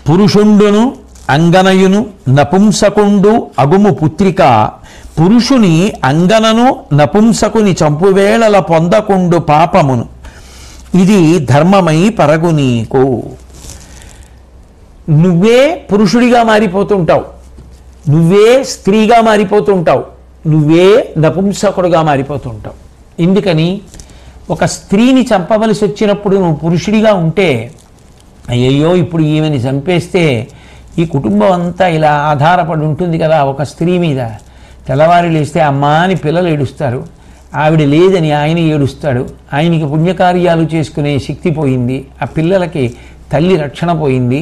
పురుషుండును అంగనయును నపుంసకుండు అగుము పుత్రిక పురుషుని అంగనను నపుంసకుని చంపువేళల పొందకుండు పాపమును ఇది ధర్మమై పరగు నీకు. నువ్వే పురుషుడిగా మారిపోతుంటావు, నువ్వే స్త్రీగా మారిపోతుంటావు, నువ్వే నపుంసకుడుగా మారిపోతుంటావు. ఎందుకని? ఒక స్త్రీని చంపవలసి వచ్చినప్పుడు నువ్వు పురుషుడిగా ఉంటే అయ్యయ్యో ఇప్పుడు ఈమెని చంపేస్తే ఈ కుటుంబం అంతా ఇలా ఆధారపడి ఉంటుంది కదా ఒక స్త్రీ మీద. తెల్లవారి లేస్తే అమ్మా అని పిల్లలు ఏడుస్తారు, ఆవిడ లేదని ఆయన ఏడుస్తాడు, ఆయనకి పుణ్యకార్యాలు చేసుకునే శక్తి పోయింది, ఆ పిల్లలకి తల్లి రక్షణ పోయింది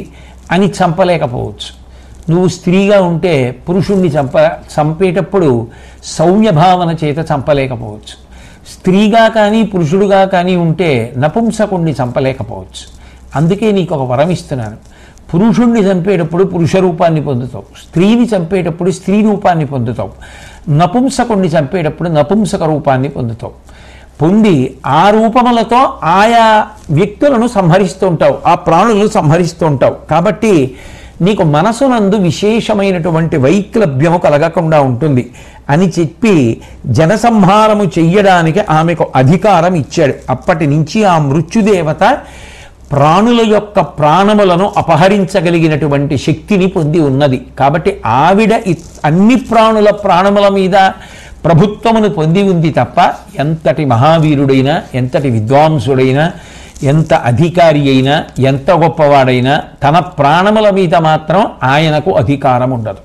అని చంపలేకపోవచ్చు. నువ్వు స్త్రీగా ఉంటే పురుషుణ్ణి చంపేటప్పుడు సౌమ్యభావన చేత చంపలేకపోవచ్చు. స్త్రీగా కానీ పురుషుడుగా కానీ ఉంటే నపుంసకుణ్ణి చంపలేకపోవచ్చు. అందుకే నీకు ఒక వరం ఇస్తున్నాను. పురుషుణ్ణి చంపేటప్పుడు పురుష రూపాన్ని పొందుతావు, స్త్రీని చంపేటప్పుడు స్త్రీ రూపాన్ని పొందుతావు, నపుంసకుణ్ణి చంపేటప్పుడు నపుంసక రూపాన్ని పొందుతావు. పొంది ఆ రూపములతో ఆయా వ్యక్తులను సంహరిస్తూ ఉంటావు, ఆ ప్రాణులను సంహరిస్తూ ఉంటావు. కాబట్టి నీకు మనసునందు విశేషమైనటువంటి వైక్లభ్యము కలగకుండా ఉంటుంది అని చెప్పి జనసంహారము చెయ్యడానికి ఆమెకు అధికారం ఇచ్చాడు. అప్పటి నుంచి ఆ మృత్యుదేవత ప్రాణుల యొక్క ప్రాణములను అపహరించగలిగినటువంటి శక్తిని పొంది ఉన్నది. కాబట్టి ఆవిడ అన్ని ప్రాణుల ప్రాణముల మీద ప్రభుత్వమును పొంది ఉంది తప్ప ఎంతటి మహావీరుడైనా, ఎంతటి విద్వాంసుడైనా, ఎంత అధికారి అయినా, ఎంత గొప్పవాడైనా తన ప్రాణముల మీద మాత్రం ఆయనకు అధికారం ఉండదు.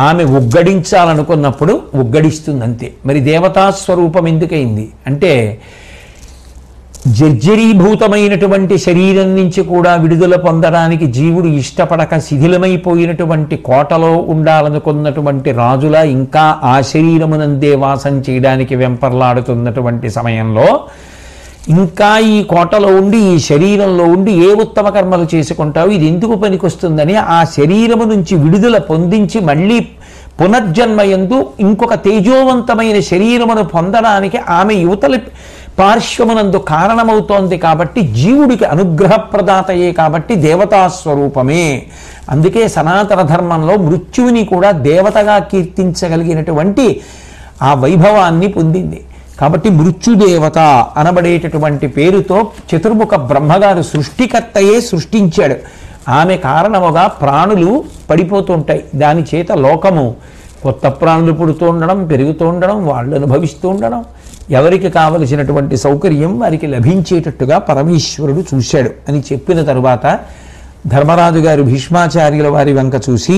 ఆమె ఉగ్గడించాలనుకున్నప్పుడు ఉగ్గడిస్తుందంతే. మరి దేవతాస్వరూపం ఎందుకైంది అంటే జర్జరీభూతమైనటువంటి శరీరం నుంచి కూడా విడుదల పొందడానికి జీవుడు ఇష్టపడక శిథిలమైపోయినటువంటి కోటలో ఉండాలనుకున్నటువంటి రాజులా ఇంకా ఆ శరీరమునందే వాసం చేయడానికి వెంపర్లాడుతున్నటువంటి సమయంలో ఇంకా ఈ కోటలో ఉండి ఈ శరీరంలో ఉండి ఏ ఉత్తమ కర్మలు చేసుకుంటావు, ఇది ఎందుకు పనికొస్తుందని ఆ శరీరము నుంచి విడుదల పొందించి మళ్ళీ పునర్జన్మయందు ఇంకొక తేజోవంతమైన శరీరమును పొందడానికి ఆమె యువతల పార్శ్వమునందు కారణమవుతోంది. కాబట్టి జీవుడికి అనుగ్రహప్రదాతయే కాబట్టి దేవతాస్వరూపమే. అందుకే సనాతన ధర్మంలో మృత్యువుని కూడా దేవతగా కీర్తించగలిగినటువంటి ఆ వైభవాన్ని పొందింది. కాబట్టి మృత్యుదేవత అనబడేటటువంటి పేరుతో చతుర్ముఖ బ్రహ్మగారు సృష్టికర్తయే సృష్టించాడు. ఆమె కారణముగా ప్రాణులు పడిపోతుంటాయి. దాని చేత లోకము కొత్త ప్రాణులు పుడుతూ ఉండడం, పెరుగుతూ ఉండడం, వాళ్ళు అనుభవిస్తూ ఉండడం, ఎవరికి కావలసినటువంటి సౌకర్యం వారికి లభించేటట్టుగా పరమేశ్వరుడు చూశాడు అని చెప్పిన తరువాత ధర్మరాజు గారు భీష్మాచార్యుల వారి వంక చూసి,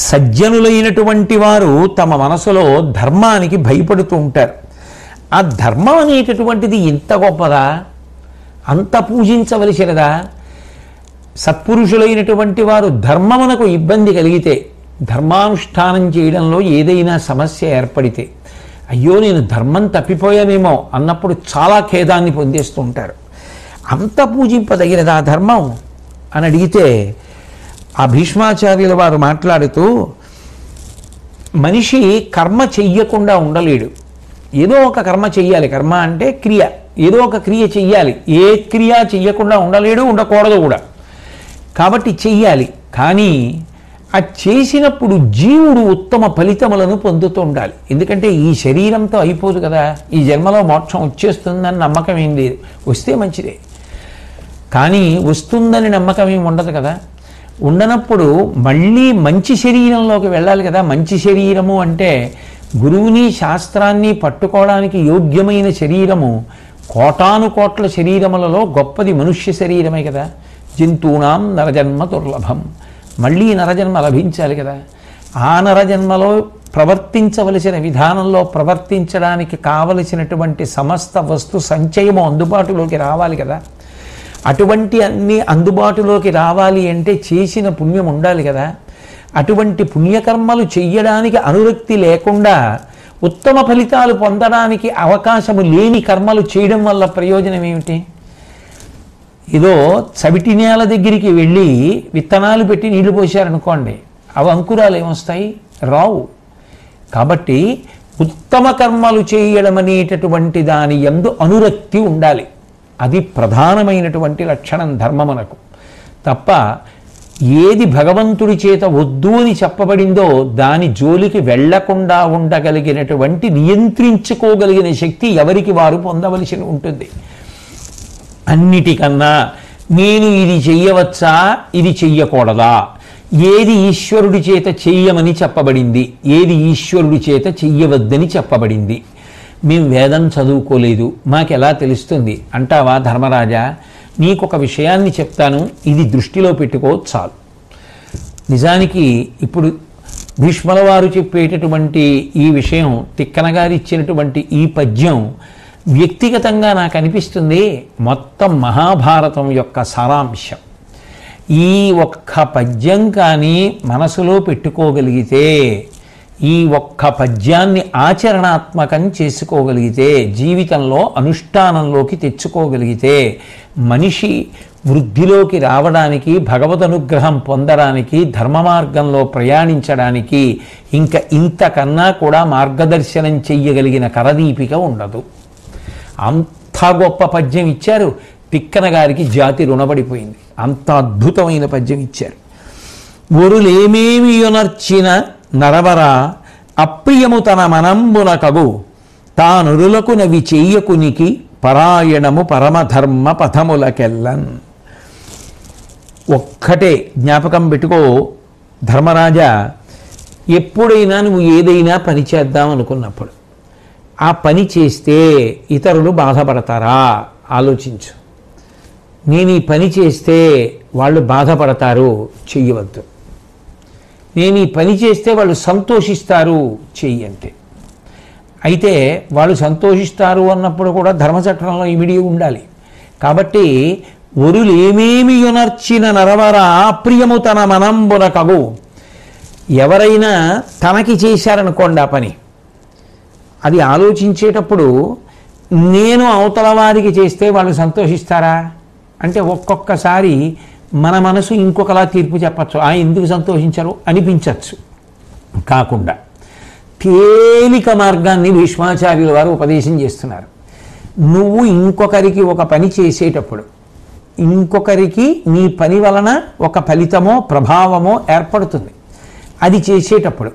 సజ్జనులైనటువంటి వారు తమ మనసులో ధర్మానికి భయపడుతూ ఉంటారు. ఆ ధర్మం అనేటటువంటిది ఇంత గొప్పదా, అంత పూజించవలసినదా? సత్పురుషులైనటువంటి వారు ధర్మమునకు ఇబ్బంది కలిగితే, ధర్మానుష్ఠానం చేయడంలో ఏదైనా సమస్య ఏర్పడితే, అయ్యో నేను ధర్మం తప్పిపోయానేమో అన్నప్పుడు చాలా ఖేదాన్ని పొందేస్తూ ఉంటారు. అంత పూజింపదగినదా ధర్మం అని అడిగితే ఆ భీష్మాచార్యుల వారు మాట్లాడుతూ, మనిషి కర్మ చెయ్యకుండా ఉండలేడు, ఏదో ఒక కర్మ చెయ్యాలి. కర్మ అంటే క్రియ, ఏదో ఒక క్రియ చెయ్యాలి. ఏ క్రియ చెయ్యకుండా ఉండలేడు, ఉండకూడదు కూడా. కాబట్టి చెయ్యాలి. కానీ ఆ చేసినప్పుడు జీవుడు ఉత్తమ ఫలితములను పొందుతూ ఉండాలి. ఎందుకంటే ఈ శరీరంతో అయిపోదు కదా, ఈ జన్మలో మోక్షం వచ్చేస్తుందని నమ్మకం ఏం లేదు. వస్తే మంచిదే, కానీ వస్తుందని నమ్మకం ఏమి ఉండదు కదా. ఉండనప్పుడు మళ్ళీ మంచి శరీరంలోకి వెళ్ళాలి కదా. మంచి శరీరము అంటే గురువుని శాస్త్రాన్ని పట్టుకోవడానికి యోగ్యమైన శరీరము కోటానుకోట్ల శరీరములలో గొప్పది మనుష్య శరీరమే కదా. జంతూనాం నరజన్మ దుర్లభం, మళ్ళీ నరజన్మ లభించాలి కదా. ఆ నరజన్మలో ప్రవర్తించవలసిన విధానంలో ప్రవర్తించడానికి కావలసినటువంటి సమస్త వస్తు సంచయము అందుబాటులోకి రావాలి కదా. అటువంటి అన్ని అందుబాటులోకి రావాలి అంటే చేసిన పుణ్యం ఉండాలి కదా. అటువంటి పుణ్యకర్మలు చెయ్యడానికి అనురక్తి లేకుండా ఉత్తమ ఫలితాలు పొందడానికి అవకాశము లేని కర్మలు చేయడం వల్ల ప్రయోజనం ఏమిటి? ఏదో చవిటి నేల దగ్గరికి వెళ్ళి విత్తనాలు పెట్టి నీళ్లు పోసారనుకోండి, అవి అంకురాలు ఏమొస్తాయి? రావు. కాబట్టి ఉత్తమ కర్మలు చేయడం అనేటటువంటి దాని యందు అనురక్తి ఉండాలి. అది ప్రధానమైనటువంటి లక్షణం ధర్మమునకు. తప్ప ఏది భగవంతుడి చేత వద్దు అని చెప్పబడిందో దాని జోలికి వెళ్లకుండా ఉండగలిగినటువంటి నియంత్రించుకోగలిగిన శక్తి ఎవరికి వారు పొందవలసి ఉంటుంది. అన్నిటికన్నా నేను ఇది చెయ్యవచ్చా, ఇది చెయ్యకూడదా, ఏది ఈశ్వరుడి చేత చెయ్యమని చెప్పబడింది, ఏది ఈశ్వరుడి చేత చెయ్యవద్దని చెప్పబడింది. మేము వేదం చదువుకోలేదు, మాకెలా తెలుస్తుంది అంటావా ధర్మరాజా? నీకొక విషయాన్ని చెప్తాను, ఇది దృష్టిలో పెట్టుకో చాలు. నిజానికి ఇప్పుడు భీష్ముల వారు చెప్పేటటువంటి ఈ విషయం, తిక్కన గారు ఇచ్చినటువంటి ఈ పద్యం వ్యక్తిగతంగా నాకు అనిపిస్తుంది మొత్తం మహాభారతం యొక్క సారాంశం. ఈ ఒక్క పద్యం కానీ మనసులో పెట్టుకోగలిగితే, ఈ ఒక్క పద్యాన్ని ఆచరణాత్మకం చేసుకోగలిగితే, జీవితంలో అనుష్ఠానంలోకి తెచ్చుకోగలిగితే, మనిషి వృద్ధిలోకి రావడానికి, భగవద్ అనుగ్రహం పొందడానికి, ధర్మ మార్గంలో ప్రయాణించడానికి ఇంకా ఇంతకన్నా కూడా మార్గదర్శనం చెయ్యగలిగిన కరదీపిక ఉండదు. అంత గొప్ప పద్యం ఇచ్చారు. తిక్కన గారికి జాతి రుణపడిపోయింది. అంత అద్భుతమైన పద్యం ఇచ్చారు. ఒరులేమేమి యొనర్చిన నరవర అప్రియము తన మనంబున కగు తానురులకు నవి చెయ్యకునికి పరాయణము పరమధర్మ పథములకెల్లన్. ఒక్కటే జ్ఞాపకం పెట్టుకో ధర్మరాజా, ఎప్పుడైనా నువ్వు ఏదైనా పని చేద్దాం అనుకున్నప్పుడు ఆ పని చేస్తే ఇతరులు బాధపడతారా ఆలోచించు. నేను ఈ పని చేస్తే వాళ్ళు బాధపడతారు, చెయ్యవద్దు. నేను ఈ పని చేస్తే వాళ్ళు సంతోషిస్తారు, చెయ్యంతే. అయితే వాళ్ళు సంతోషిస్తారు అన్నప్పుడు కూడా ధర్మచక్రంలో ఇమిడి ఉండాలి. కాబట్టి ఒరులేమేమి యొనర్చిన నరవర అప్రియము తన మనంబున కగు. ఎవరైనా తనకి చేశారనుకోండి ఆ పని, అది ఆలోచించేటప్పుడు నేను అవతల వారికి చేస్తే వాళ్ళు సంతోషిస్తారా అంటే ఒక్కొక్కసారి మన మనసు ఇంకొకలా తీర్పు చెప్పచ్చు. ఎందుకు సంతోషించరు అనిపించవచ్చు. కాకుండా తేలిక మార్గాన్ని భీష్మాచార్యుల వారు ఉపదేశం చేస్తున్నారు. నువ్వు ఇంకొకరికి ఒక పని చేసేటప్పుడు, ఇంకొకరికి నీ పని వలన ఒక ఫలితమో ప్రభావమో ఏర్పడుతుంది. అది చేసేటప్పుడు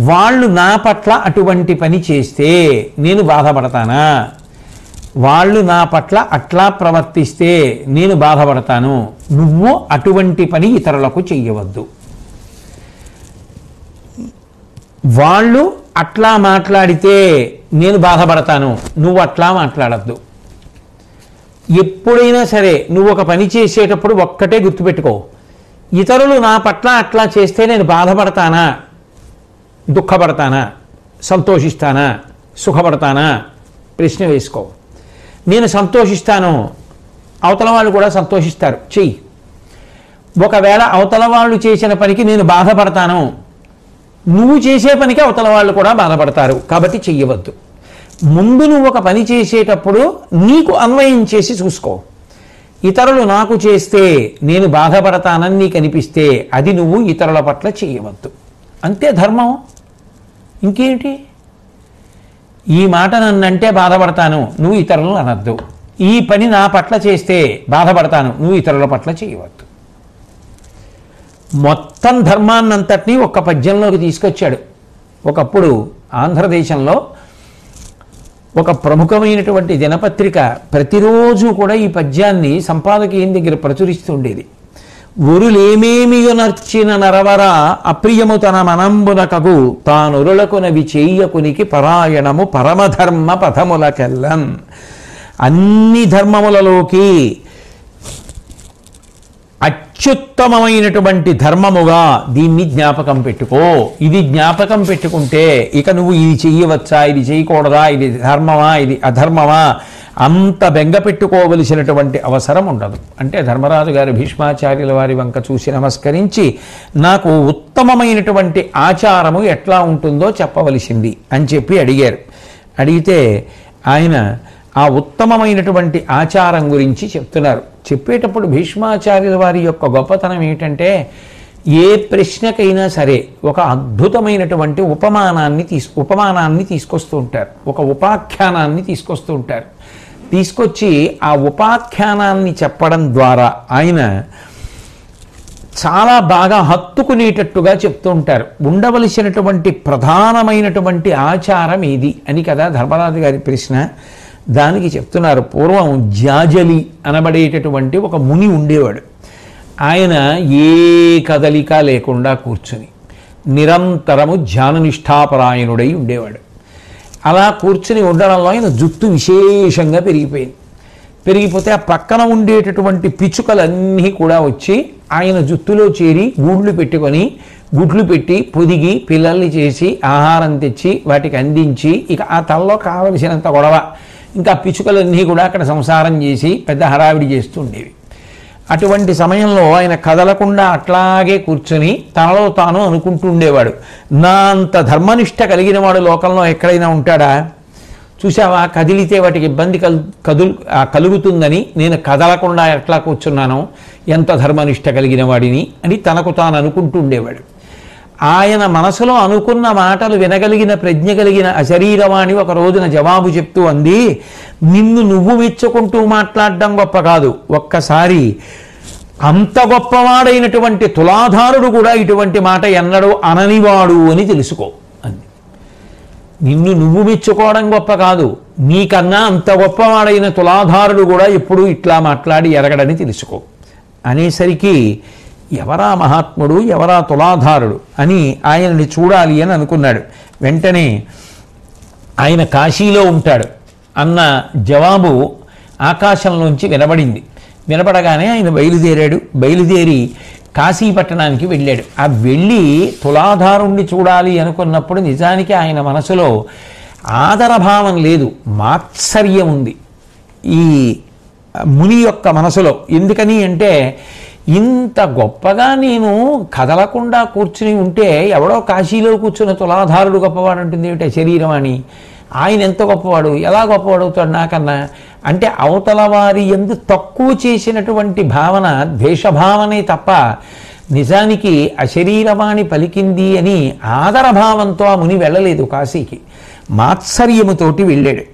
వాళ్ళు నా పట్ల అటువంటి పని చేస్తే నేను బాధపడతానా? వాళ్ళు నా పట్ల అట్లా ప్రవర్తిస్తే నేను బాధపడతాను. నువ్వు అటువంటి పని ఇతరులకు చెయ్యవద్దు. వాళ్ళు అట్లా మాట్లాడితే నేను బాధపడతాను, నువ్వు అట్లా మాట్లాడద్దు. ఎప్పుడైనా సరే నువ్వు ఒక పని చేసేటప్పుడు ఒక్కటే గుర్తుపెట్టుకో, ఇతరులు నా పట్ల అట్లా చేస్తే నేను బాధపడతానా, దుఃఖపడతానా, సంతోషిస్తానా, సుఖపడతానా? ప్రశ్న వేసుకో. నేను సంతోషిస్తాను, అవతల వాళ్ళు కూడా సంతోషిస్తారు, చెయ్యి. ఒకవేళ అవతల వాళ్ళు చేసిన పనికి నేను బాధపడతాను, నువ్వు చేసే పనికి అవతల వాళ్ళు కూడా బాధపడతారు, కాబట్టి చెయ్యవద్దు. ముందు నువ్వు ఒక పని చేసేటప్పుడు నీకు అన్వయం చేసి చూసుకో. ఇతరులు నాకు చేస్తే నేను బాధపడతానని నీకు అనిపిస్తే అది నువ్వు ఇతరుల పట్ల చెయ్యవద్దు. అంతే ధర్మం. ఇంకేంటి? ఈ మాట నన్నంటే బాధపడతాను, నువ్వు ఇతరులను అనద్దు. ఈ పని నా పట్ల చేస్తే బాధపడతాను, నువ్వు ఇతరుల పట్ల చేయవద్దు. మొత్తం ధర్మాన్నంతటినీ ఒక్క పద్యంలోకి తీసుకొచ్చాడు. ఒకప్పుడు ఆంధ్రదేశంలో ఒక ప్రముఖమైనటువంటి దినపత్రిక ప్రతిరోజు కూడా ఈ పద్యాన్ని సంపాదకీయం దగ్గర ప్రచురిస్తూ ఉండేది. ఒరులేమేమియునర్చిన నరవర అప్రియము తన మనంబున కగు తానురులకునవి చెయ్యకునికి పరాయణము పరమధర్మ పథములకెల్లన్. అన్ని ధర్మములలోకి అత్యుత్తమమైనటువంటి ధర్మముగా దీన్ని జ్ఞాపకం పెట్టుకో. ఇది జ్ఞాపకం పెట్టుకుంటే ఇక నువ్వు ఇది చెయ్యవచ్చా, ఇది చేయకూడదా, ఇది ధర్మమా, ఇది అధర్మమా అంత బెంగ పెట్టుకోవలసినటువంటి అవసరం ఉండదు. అంటే ధర్మరాజు గారు భీష్మాచార్యుల వారి వంక చూసి నమస్కరించి, నాకు ఉత్తమమైనటువంటి ఆచారము ఎట్లా ఉంటుందో చెప్పవలసింది అని చెప్పి అడిగారు. అడిగితే ఆయన ఆ ఉత్తమమైనటువంటి ఆచారం గురించి చెప్తున్నారు. చెప్పేటప్పుడు భీష్మాచార్యుల వారి యొక్క గొప్పతనం ఏంటంటే, ఏ ప్రశ్నకైనా సరే ఒక అద్భుతమైనటువంటి ఉపమానాన్ని తీసుకొస్తూ ఉంటారు, ఒక ఉపాఖ్యానాన్ని తీసుకొస్తూ ఉంటారు. తీసుకొచ్చి ఆ ఉపాఖ్యానాన్ని చెప్పడం ద్వారా ఆయన చాలా బాగా హత్తుకునేటట్టుగా చెప్తూ ఉంటారు. ఉండవలసినటువంటి ప్రధానమైనటువంటి ఆచారం ఏది అని కదా ధర్మరాజు గారి ప్రశ్న. దానికి చెప్తున్నారు, పూర్వం జాజలి అనబడేటటువంటి ఒక ముని ఉండేవాడు. ఆయన ఏ కదలిక లేకుండా కూర్చుని నిరంతరము ధ్యాననిష్టాపరాయణుడై ఉండేవాడు. అలా కూర్చుని ఉండడంలో ఆయన జుట్టు విశేషంగా పెరిగిపోతే ఆ పక్కన ఉండేటటువంటి పిచ్చుకలన్నీ కూడా వచ్చి ఆయన జుట్టులో చేరి గుడ్లు పెట్టి పొదిగి పిల్లల్ని చేసి ఆహారం తెచ్చి వాటికి అందించి ఇక ఆ తలలో కావలసినంత గొడవ. ఇంకా పిచ్చుకలన్నీ కూడా అక్కడ సంసారం చేసి పెద్ద హడావిడి చేస్తూ ఉండేవి. అటువంటి సమయంలో ఆయన కదలకుండా అట్లాగే కూర్చొని తనలో తాను అనుకుంటూ ఉండేవాడు, నా అంత ధర్మనిష్ట కలిగిన వాడు లోకంలో ఎక్కడైనా ఉంటాడా? చూసావా, కదిలితే వాటికి ఇబ్బంది కలుగుతుందని నేను కదలకుండా ఎట్లా కూర్చున్నాను, ఎంత ధర్మనిష్ట కలిగిన వాడిని అని తనకు తాను అనుకుంటూ ఉండేవాడు. ఆయన మనసులో అనుకున్న మాటలు వినగలిగిన ప్రజ్ఞ కలిగిన అశరీరవాణి ఒక రోజున జవాబు చెప్తూ అంది, నిన్ను నువ్వు మెచ్చుకుంటూ మాట్లాడడం గొప్ప కాదు, ఒక్కసారి అంత గొప్పవాడైనటువంటి తులాధారుడు కూడా ఇటువంటి మాట ఎన్నడూ అననివాడు అని తెలుసుకో అంది. నిన్ను నువ్వు మెచ్చుకోవడం గొప్ప కాదు, నీకన్నా అంత గొప్పవాడైన తులాధారుడు కూడా ఎప్పుడూ ఇట్లా మాట్లాడి ఎరగడని తెలుసుకో అనేసరికి ఎవరా మహాత్ముడు, ఎవరా తులాధారుడు అని ఆయనని చూడాలి అని అనుకున్నాడు. వెంటనే ఆయన కాశీలో ఉంటాడు అన్న జవాబు ఆకాశంలోంచి వినపడగానే ఆయన బయలుదేరి కాశీ పట్టణానికి వెళ్ళాడు. ఆ వెళ్ళి తులాధారుణ్ణి చూడాలి అనుకున్నప్పుడు నిజానికి ఆయన మనసులో ఆదరభావం లేదు, మాత్సర్యం ఉంది ఈ ముని యొక్క మనసులో. ఎందుకని అంటే, ఇంత గొప్పగా నేను కదలకుండా కూర్చుని ఉంటే ఎవడో కాశీలో కూర్చున్న తులాధారుడు గొప్పవాడు అంటుంది ఏమిటో శరీరం అని. ఆయన ఎంత గొప్పవాడు, ఎలా గొప్పవాడు అవుతాడు నాకన్నా అంటే అవతల వారి యందు తక్కువ చేసినటువంటి భావన, ద్వేషభావనే తప్ప నిజానికి అశరీరవాణి పలికింది అని ఆదరభావంతో ఆ ముని వెళ్ళలేదు కాశీకి, మాత్సర్యముతోటి వెళ్ళాడు.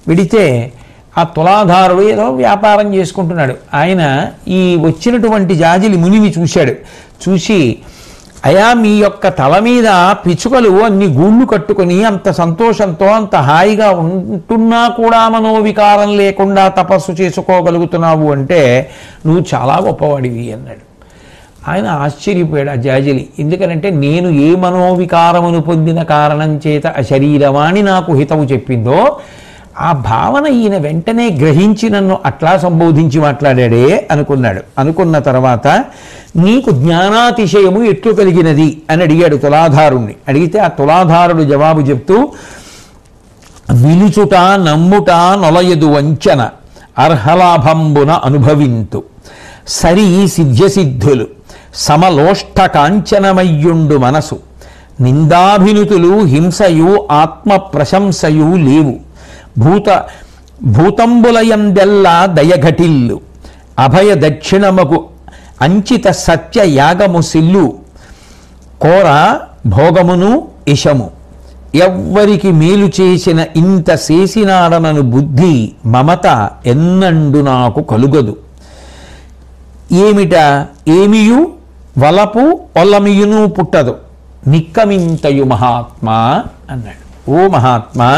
వెడితే ఆ తులాధారుడు ఏదో వ్యాపారం చేసుకుంటున్నాడు. ఆయన ఈ వచ్చినటువంటి జాజిలి మునిని చూసి, అయా మీ యొక్క తల మీద పిచ్చుకలు అన్ని గూళ్ళు కట్టుకొని అంత సంతోషంతో అంత హాయిగా ఉంటున్నా కూడా మనోవికారం లేకుండా తపస్సు చేసుకోగలుగుతున్నావు అంటే నువ్వు చాలా గొప్పవాడివి అన్నాడు. ఆయన ఆశ్చర్యపోయాడు ఆ జాజిలి. ఎందుకనంటే నేను ఏ మనోవికారమును పొందిన కారణం చేత అశరీరవాణి నాకు హితవు చెప్పిందో ఆ భావన ఈయన వెంటనే గ్రహించి నన్ను అట్లా సంబోధించి మాట్లాడాడే అనుకున్నాడు. అనుకున్న తర్వాత నీకు జ్ఞానాతిశయము ఎట్లు కలిగినది అని అడిగాడు తులాధారుణ్ణి. అడిగితే ఆ తులాధారుడు జవాబు చెప్తూ, విలుచుట నమ్ముట నొలయదు వంచన అర్హలాభంబున అనుభవింతు సరి సిద్ధ్యసిద్ధులు సమలోష్ట కాంచనమయ్యుండు మనసు నిందాభినుతులు హింసయు ఆత్మ ప్రశంసయు లేవు భూతంబులయందెల్లా దయఘటిల్లు అభయ దక్షిణమగు అంచిత సత్య యాగము సిల్లు కోర భోగమును ఇషము ఎవ్వరికి మేలు చేసిన ఇంత చేసినాడనను బుద్ధి మమత ఎన్నండు నాకు కలుగదు. ఏమియు వలపు ఒల్లమియును పుట్టదు నిక్కమింతయు మహాత్మా అన్నాడు. ఓ మహాత్మా,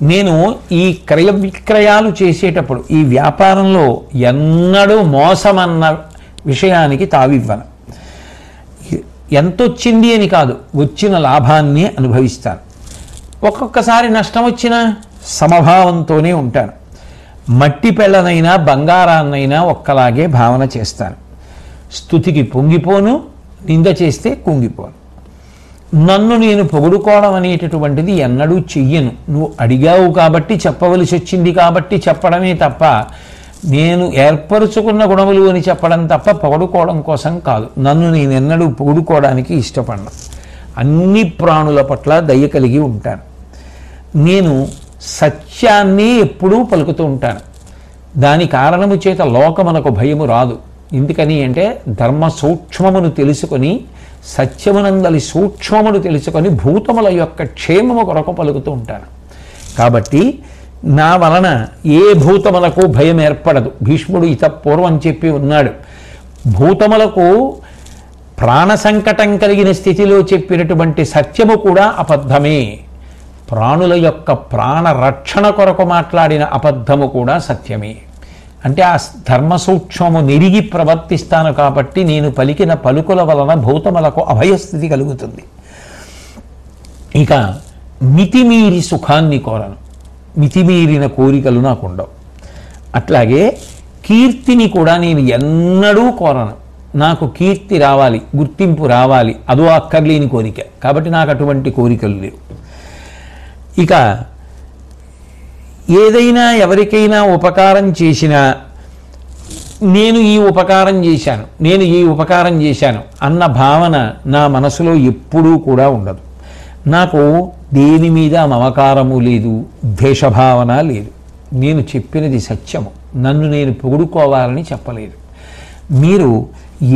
నేను ఈ క్రయ విక్రయాలు చేసేటప్పుడు ఈ వ్యాపారంలో ఎన్నడూ మోసమన్న విషయానికి తావివ్వను. ఎంతొచ్చింది అని కాదు, వచ్చిన లాభాన్ని అనుభవిస్తాను. ఒక్కొక్కసారి నష్టం వచ్చినా సమభావంతోనే ఉంటాను. మట్టి పెళ్ళనైనా బంగారాన్నైనా ఒక్కలాగే భావన చేస్తాను. స్తుతికి పొంగిపోను, నింద చేస్తే కుంగిపోను. నన్ను నేను పొగుడుకోవడం అనేటటువంటిది ఎన్నడూ చెయ్యను. నువ్వు అడిగావు కాబట్టి చెప్పవలసి వచ్చింది కాబట్టి చెప్పడమే తప్ప నేను ఏర్పరుచుకున్న గుణములు అని చెప్పడం తప్ప పొగుడుకోవడం కోసం కాదు. నన్ను నేను ఎన్నడూ పొగుడుకోవడానికి ఇష్టపడను. అన్ని ప్రాణుల పట్ల దయ కలిగి ఉంటాను. నేను సత్యాన్ని ఎప్పుడూ పలుకుతూ ఉంటాను. దాని కారణము చేత లోకమునకు భయము రాదు. ఎందుకని అంటే ధర్మ సూక్ష్మమును తెలుసుకొని, సత్యమునందలి సూక్ష్మమును తెలుసుకొని భూతముల యొక్క క్షేమము కొరకు పలుకుతూ ఉంటాను. కాబట్టి నా వలన ఏ భూతములకు భయం ఏర్పడదు. భీష్ముడు పూర్వం చెప్పి ఉన్నాడు, భూతములకు ప్రాణ సంకటం కలిగిన స్థితిలో చెప్పినటువంటి సత్యము కూడా అబద్ధమే. ప్రాణుల యొక్క ప్రాణ రక్షణ కొరకు మాట్లాడిన అబద్ధము కూడా సత్యమే. అంటే ఆ ధర్మ సూక్ష్మము నెరిగి ప్రవర్తిస్తాను కాబట్టి నేను పలికిన పలుకుల వలన భూతములకు అభయస్థితి కలుగుతుంది. ఇక మితిమీరి సుఖాన్ని కోరను, మితిమీరిన కోరికలు నాకుండవు. అట్లాగే కీర్తిని కూడా నేను ఎన్నడూ కోరను. నాకు కీర్తి రావాలి, గుర్తింపు రావాలి, అదో అక్కర్లేని కోరిక, కాబట్టి నాకు అటువంటి కోరికలు లేవు. ఇక ఏదైనా ఎవరికైనా ఉపకారం చేసినా నేను ఈ ఉపకారం చేశాను, నేను ఈ ఉపకారం చేశాను అన్న భావన నా మనసులో ఎప్పుడూ కూడా ఉండదు. నాకు దేని మీద మమకారము లేదు, ద్వేషభావన లేదు. నేను చెప్పినది సత్యము, నన్ను నేను పొగుడుకోవాలని చెప్పలేదు. మీరు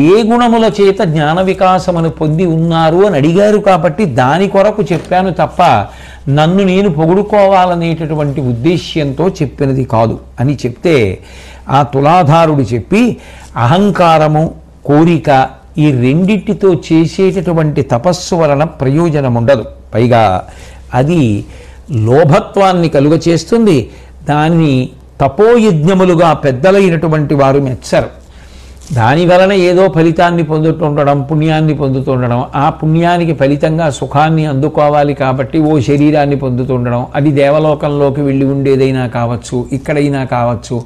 ఏ గుణముల చేత జ్ఞాన వికాసమును పొంది ఉన్నారు అని అడిగారు కాబట్టి దాని కొరకు చెప్పాను తప్ప నన్ను నేను పొగుడుకోవాలనేటటువంటి ఉద్దేశ్యంతో చెప్పినది కాదు అని చెప్తే ఆ తులాధారుడు చెప్పి అహంకారము, కోరిక ఈ రెండింటితో చేసేటటువంటి తపస్సు వలన ప్రయోజనం ఉండదు. పైగా అది లోభత్వాన్ని కలుగచేస్తుంది. దాన్ని తపోయజ్ఞములుగా పెద్దలైనటువంటి వారు మెచ్చరు. దాని వలన ఏదో ఫలితాన్ని పొందుతుండడం, పుణ్యాన్ని పొందుతుండడం, ఆ పుణ్యానికి ఫలితంగా సుఖాన్ని అందుకోవాలి కాబట్టి ఓ శరీరాన్ని పొందుతుండడం, అది దేవలోకంలోకి వెళ్ళి ఉండేదైనా కావచ్చు, ఇక్కడైనా కావచ్చు,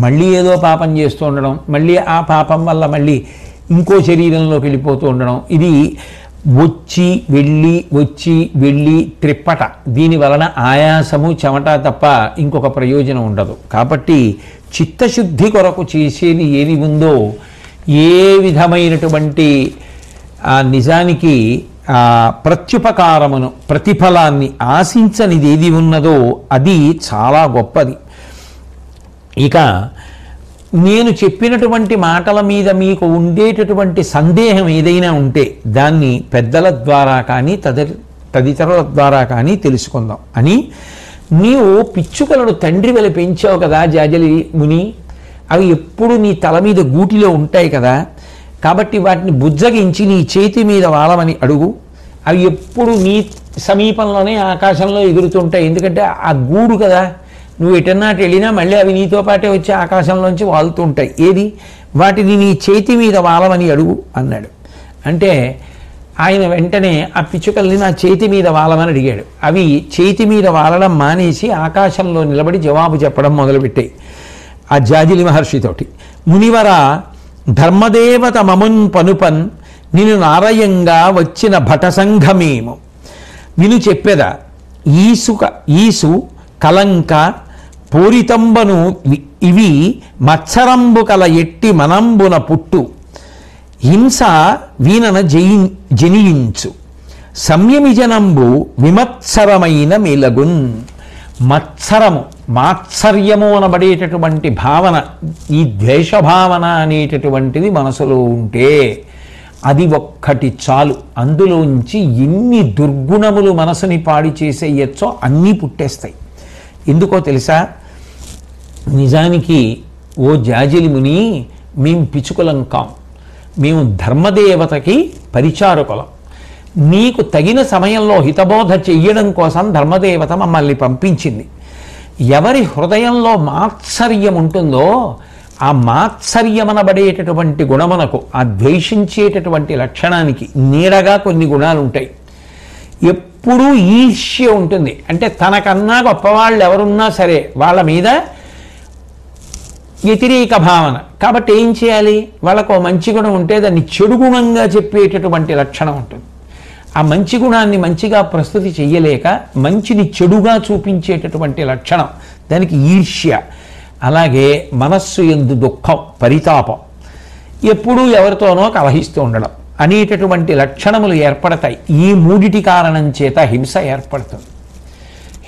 మళ్ళీ ఏదో పాపం చేస్తూ ఉండడం, మళ్ళీ ఆ పాపం వల్ల మళ్ళీ ఇంకో శరీరంలోకి వెళ్ళిపోతూ ఉండడం, ఇది వచ్చి వెళ్ళి వచ్చి వెళ్ళి త్రిప్పట. దీని వలన ఆయాసము, చెమట తప్ప ఇంకొక ప్రయోజనం ఉండదు. కాబట్టి చిత్తశుద్ధి కొరకు చేసేది ఏది ఉందో, ఏ విధమైనటువంటి నిజానికి ప్రత్యుపకారమును, ప్రతిఫలాన్ని ఆశించనిది ఏది ఉన్నదో అది చాలా గొప్పది. ఇక నేను చెప్పినటువంటి మాటల మీద మీకు ఉండేటటువంటి సందేహం ఏదైనా ఉంటే దాన్ని పెద్దల ద్వారా కానీ తదితరుల ద్వారా కానీ తెలుసుకుందాం అని. నీవు పిచ్చుకలను తండ్రి వల్ల పెంచావు కదా జాజలి ముని, అవి ఎప్పుడు నీ తల మీద గూటిలో ఉంటాయి కదా, కాబట్టి వాటిని బుజ్జగించి నీ చేతి మీద వాలమని అడుగు. అవి ఎప్పుడు నీ సమీపంలోనే ఆకాశంలో ఎగురుతుంటాయి, ఎందుకంటే ఆ గూడు కదా, నువ్వు ఎటన్నాటి వెళ్ళినా మళ్ళీ అవి నీతో పాటే వచ్చి ఆకాశంలోంచి వాలుతుంటాయి. ఏది వాటిని నీ చేతి మీద వాలమని అడుగు అన్నాడు. అంటే ఆయన వెంటనే ఆ పిచ్చుకల్ని నా చేతి మీద వాలమని అడిగాడు. అవి చేతి మీద వాలడం మానేసి ఆకాశంలో నిలబడి జవాబు చెప్పడం మొదలుపెట్టాయి ఆ జాజిలి మహర్షితోటి. మునివర ధర్మదేవత మమున్ పనుపన్ నిన్ను నారయంగా వచ్చిన భటసంఘమేము విను చెప్పెద ఈసు కలంక పూరితంబను ఇవి మత్సరంబు కల ఎట్టి మనంబున పుట్టు హింస వీనన జనియించు సంయమిజనంబు విమత్సరమైన మెలగున్. మత్సరము, మాత్సర్యము అనబడేటటువంటి భావన, ఈ ద్వేషభావన అనేటటువంటిది మనసులో ఉంటే అది ఒక్కటి చాలు. అందులోంచి ఎన్ని దుర్గుణములు మనసుని పాడి చేసేయచ్చో అన్నీ పుట్టేస్తాయి. ఎందుకో తెలుసా? నిజానికి ఓ జాజిలి ముని, మేము పిచ్చుకలం కాం, మేము ధర్మదేవతకి పరిచారకులం. నీకు తగిన సమయంలో హితబోధ చెయ్యడం కోసం ధర్మదేవత మమ్మల్ని పంపించింది. ఎవరి హృదయంలో మాత్సర్యం ఉంటుందో ఆ మాత్సర్యమనబడేటటువంటి గుణమునకు, ఆ ద్వేషించేటటువంటి లక్షణానికి నీడగా కొన్ని గుణాలు ఉంటాయి. ఎప్పుడూ ఈర్ష్య ఉంటుంది. అంటే తనకన్నా గొప్పవాళ్ళు ఎవరున్నా సరే వాళ్ళ మీద వ్యతిరేక భావన. కాబట్టి ఏం చేయాలి? వాళ్ళకు మంచి గుణం ఉంటే దాన్ని చెడు గుణంగా చెప్పేటటువంటి లక్షణం ఉంటుంది. ఆ మంచి గుణాన్ని మంచిగా ప్రస్తుతి చెయ్యలేక మంచిని చెడుగా చూపించేటటువంటి లక్షణం, దానికి ఈర్ష్య. అలాగే మనస్సు యందు దుఃఖం, పరితాపం, ఎప్పుడూ ఎవరితోనో కలహిస్తూ ఉండడం అనేటటువంటి లక్షణములు ఏర్పడతాయి. ఈ మూడిటి కారణం చేత హింస ఏర్పడుతుంది.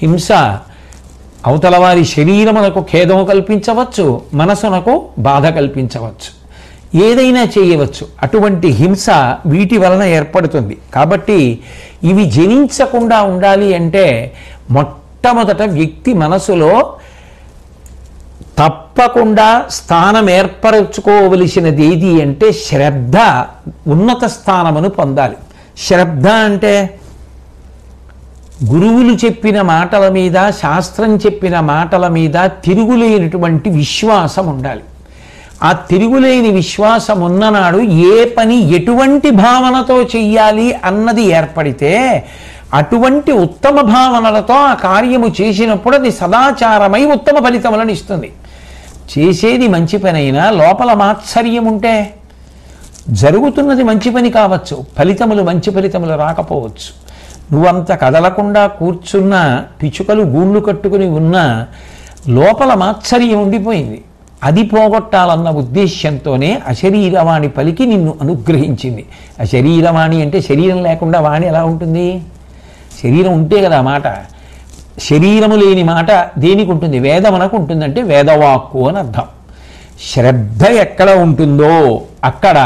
హింస అవతల వారి శరీరమునకు ఖేదము కల్పించవచ్చు, మనసునకు బాధ కల్పించవచ్చు, ఏదైనా చేయవచ్చు. అటువంటి హింస వీటి వలన ఏర్పడుతుంది. కాబట్టి ఇవి జనించకుండా ఉండాలి అంటే మొట్టమొదట వ్యక్తి మనసులో తప్పకుండా స్థానం ఏర్పరచుకోవలసినది ఏది అంటే శ్రద్ధ ఉన్నత స్థానమును పొందాలి. శ్రద్ధ అంటే గురువులు చెప్పిన మాటల మీద, శాస్త్రం చెప్పిన మాటల మీద తిరుగులేనటువంటి విశ్వాసం ఉండాలి. ఆ తిరుగులేని విశ్వాసం ఉన్ననాడు ఏ పని ఎటువంటి భావనతో చెయ్యాలి అన్నది ఏర్పడితే అటువంటి ఉత్తమ భావనలతో ఆ కార్యము చేసినప్పుడు అది సదాచారమై ఉత్తమ ఫలితములను ఇస్తుంది. చేసేది మంచి పని అయినా లోపల మాత్సర్యం ఉంటే జరుగుతున్నది మంచి పని కావచ్చు, ఫలితములు మంచి ఫలితములు రాకపోవచ్చు. నువ్వంత కదలకుండా కూర్చున్న పిచుకలు గూళ్ళు కట్టుకుని ఉన్నా లోపల మాత్సర్యం ఉండిపోయింది. అది పోగొట్టాలన్న ఉద్దేశ్యంతోనే అశరీరవాణి పలికి నిన్ను అనుగ్రహించింది. అశరీరవాణి అంటే శరీరం లేకుండా వాణి ఎలా ఉంటుంది? శరీరం ఉంటే కదా మాట. శరీరము లేని మాట దేనికి ఉంటుంది? వేదమునకు ఉంటుందంటే వేదవాక్కు అని అర్థం. శ్రద్ధ ఎక్కడ ఉంటుందో అక్కడ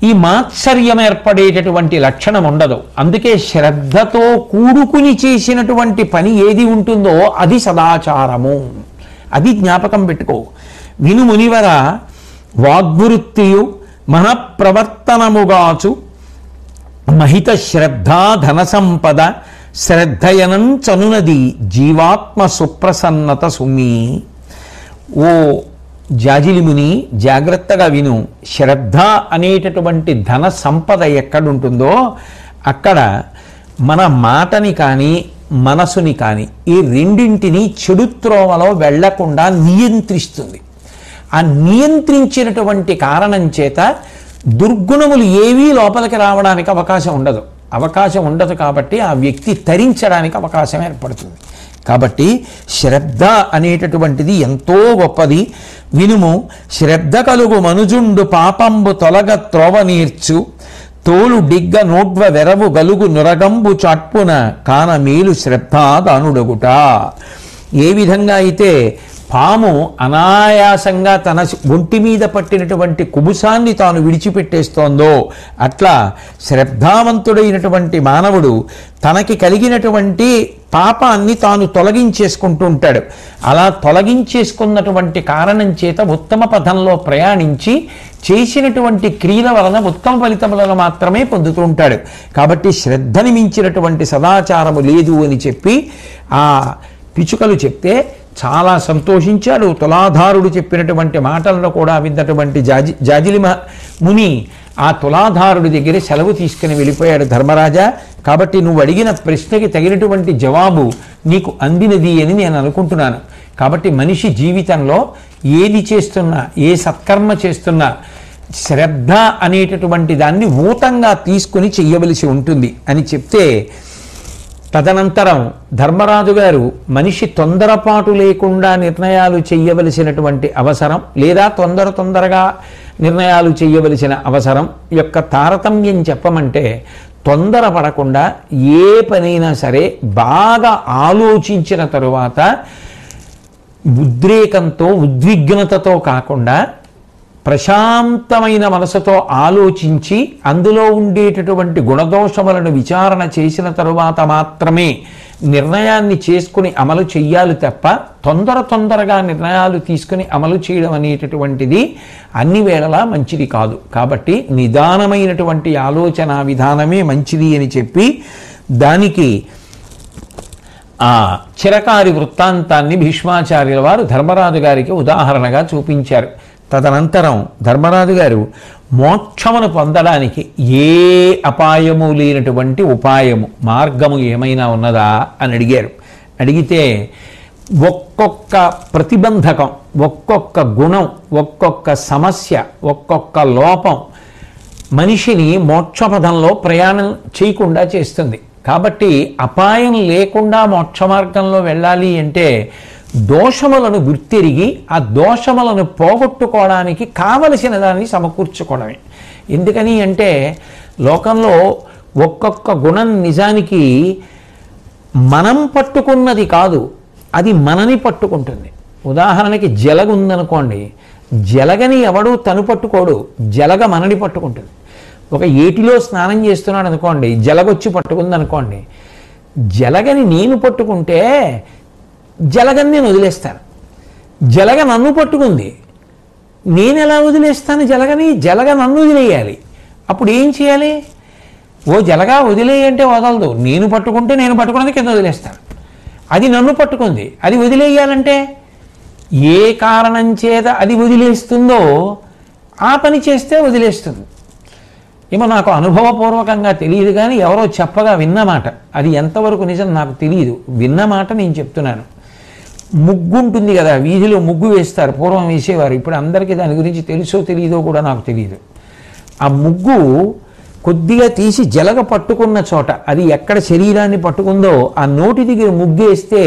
ఈ మాత్సర్యం ఏర్పడేటటువంటి లక్షణం ఉండదు. అందుకే శ్రద్ధతో కూడుకుని చేసినటువంటి పని ఏది ఉంటుందో అది సదాచారము. అది జ్ఞాపకం పెట్టుకో. విను మునివర, వాగ్వృత్తియు మనఃప్రవర్తనముగాచు మహిత శ్రద్ధా ధన సంపద శ్రద్ధయనం చనునది జీవాత్మ సుప్రసన్నత సుమి. ఓ జాజిలిముని, జాగ్రత్తగా విను. శ్రద్ధ అనేటటువంటి ధన సంపద ఎక్కడుంటుందో అక్కడ మన మాటని కానీ మనసుని కానీ ఈ రెండింటినీ చెడు త్రోవలో వెళ్లకుండా నియంత్రిస్తుంది. ఆ నియంత్రించినటువంటి కారణం చేత దుర్గుణములు ఏవీ లోపలికి రావడానికి అవకాశం ఉండదు. కాబట్టి ఆ వ్యక్తి తరించడానికి అవకాశం ఏర్పడుతుంది. కాబట్టి శ్రద్ధ అనేటటువంటిది ఎంతో గొప్పది. వినుము. శ్రద్ధ కలుగు మనుజుండు పాపంబు తొలగ త్రోవ నీర్చు తోలు డిగ్గ నోడ్వ వెరవు గలుగు నురగంబు చాట్పున కాన మేలు శ్రద్ధాదానుడగుట. ఏ విధంగా అయితే పాము అనాయాసంగా తన ఒంటి మీద పట్టినటువంటి కుబుసాన్ని తాను విడిచిపెట్టేస్తోందో అట్లా శ్రద్ధావంతుడైనటువంటి మానవుడు తనకి కలిగినటువంటి పాపాన్ని తాను తొలగించేసుకుంటూ ఉంటాడు. అలా తొలగించేసుకున్నటువంటి కారణం చేత ఉత్తమ పథంలో ప్రయాణించి చేసినటువంటి క్రియల వలన ఉత్తమ ఫలితములను మాత్రమే పొందుతూ ఉంటాడు. కాబట్టి శ్రద్ధని మించినటువంటి సదాచారము లేదు అని చెప్పి ఆ పిచుకలు చెప్తే చాలా సంతోషించాడు. తులాధారుడు చెప్పినటువంటి మాటలను కూడా విన్నటువంటి జాజిలి ముని ఆ తులాధారుడి దగ్గర సెలవు తీసుకుని వెళ్ళిపోయాడు. ధర్మరాజా, కాబట్టి నువ్వు అడిగిన ప్రశ్నకి తగినటువంటి జవాబు నీకు అందినది అని నేను అనుకుంటున్నాను. కాబట్టి మనిషి జీవితంలో ఏది చేస్తున్నా, ఏ సత్కర్మ చేస్తున్నా శ్రద్ధ అనేటటువంటి దాన్ని ఊతంగా తీసుకుని చెయ్యవలసి ఉంటుంది అని చెప్తే, తదనంతరం ధర్మరాజు గారు మనిషి తొందరపాటు లేకుండా నిర్ణయాలు చెయ్యవలసినటువంటి అవసరం లేదా తొందరగా నిర్ణయాలు చెయ్యవలసిన అవసరం యొక్క తారతమ్యం చెప్పమంటే, తొందరపడకుండా ఏ పనైనా సరే బాగా ఆలోచించిన తరువాత ఉద్రేకంతో ఉద్విగ్నతతో కాకుండా ప్రశాంతమైన మనసుతో ఆలోచించి అందులో ఉండేటటువంటి గుణదోషములను విచారణ చేసిన తరువాత మాత్రమే నిర్ణయాన్ని చేసుకుని అమలు చెయ్యాలి తప్ప తొందరగా నిర్ణయాలు తీసుకుని అమలు చేయడం అనేటటువంటిది అన్ని వేళలా మంచిది కాదు. కాబట్టి నిదానమైనటువంటి ఆలోచన విధానమే మంచిది అని చెప్పి దానికి ఆ చిరకారి వృత్తాంతాన్ని భీష్మాచార్యుల వారు ధర్మరాజు గారికి ఉదాహరణగా చూపించారు. తదనంతరం ధర్మరాజు గారు మోక్షమును పొందడానికి ఏ అపాయము లేనటువంటి మార్గము ఏమైనా ఉన్నదా అని అడిగారు. అడిగితే ఒక్కొక్క ప్రతిబంధకం, ఒక్కొక్క గుణం, ఒక్కొక్క సమస్య, ఒక్కొక్క లోపం మనిషిని మోక్షపథంలో ప్రయాణం చేయకుండా చేస్తుంది. కాబట్టి అపాయం లేకుండా మోక్ష మార్గంలో వెళ్ళాలి అంటే దోషములను గుర్తిరిగి ఆ దోషములను పోగొట్టుకోవడానికి కావలసిన దాన్ని సమకూర్చుకోవడమే. ఎందుకని అంటే లోకంలో ఒక్కొక్క గుణం నిజానికి మనం పట్టుకున్నది కాదు, అది మనని పట్టుకుంటుంది. ఉదాహరణకి జలగ ఉందనుకోండి, జలగని ఎవడూ తను పట్టుకోడు, జలగ మనని పట్టుకుంటుంది. ఒక ఏటిలో స్నానం చేస్తున్నాడు అనుకోండి, జలగొచ్చి పట్టుకుంది అనుకోండి, జలగని నేను పట్టుకుంటే జలగని నేను వదిలేస్తాను. జలగ నన్ను పట్టుకుంది, నేను ఎలా వదిలేస్తాను జలగని? జలగ నన్ను వదిలేయాలి. అప్పుడు ఏం చేయాలి? ఓ జలగా వదిలేయంటే వదలదు, నేను పట్టుకుంటే నేను పట్టుకున్నది కింద వదిలేస్తాను. అది నన్ను పట్టుకుంది, అది వదిలేయాలంటే ఏ కారణం చేత అది వదిలేస్తుందో ఆ పని చేస్తే వదిలేస్తుంది. ఏమో నాకు అనుభవపూర్వకంగా తెలియదు, కానీ ఎవరో చెప్పగా విన్నమాట. అది ఎంతవరకు నిజం నాకు తెలియదు, విన్నమాట నేను చెప్తున్నాను. ముగ్గు ఉంటుంది కదా, వీధిలో ముగ్గు వేస్తారు, పూర్వం వేసేవారు. ఇప్పుడు అందరికీ దాని గురించి తెలుసో తెలియదో కూడా నాకు తెలియదు. ఆ ముగ్గు కొద్దిగా తీసి జలగ పట్టుకున్న చోట, అది ఎక్కడ శరీరాన్ని పట్టుకుందో ఆ నోటి దగ్గర ముగ్గు వేస్తే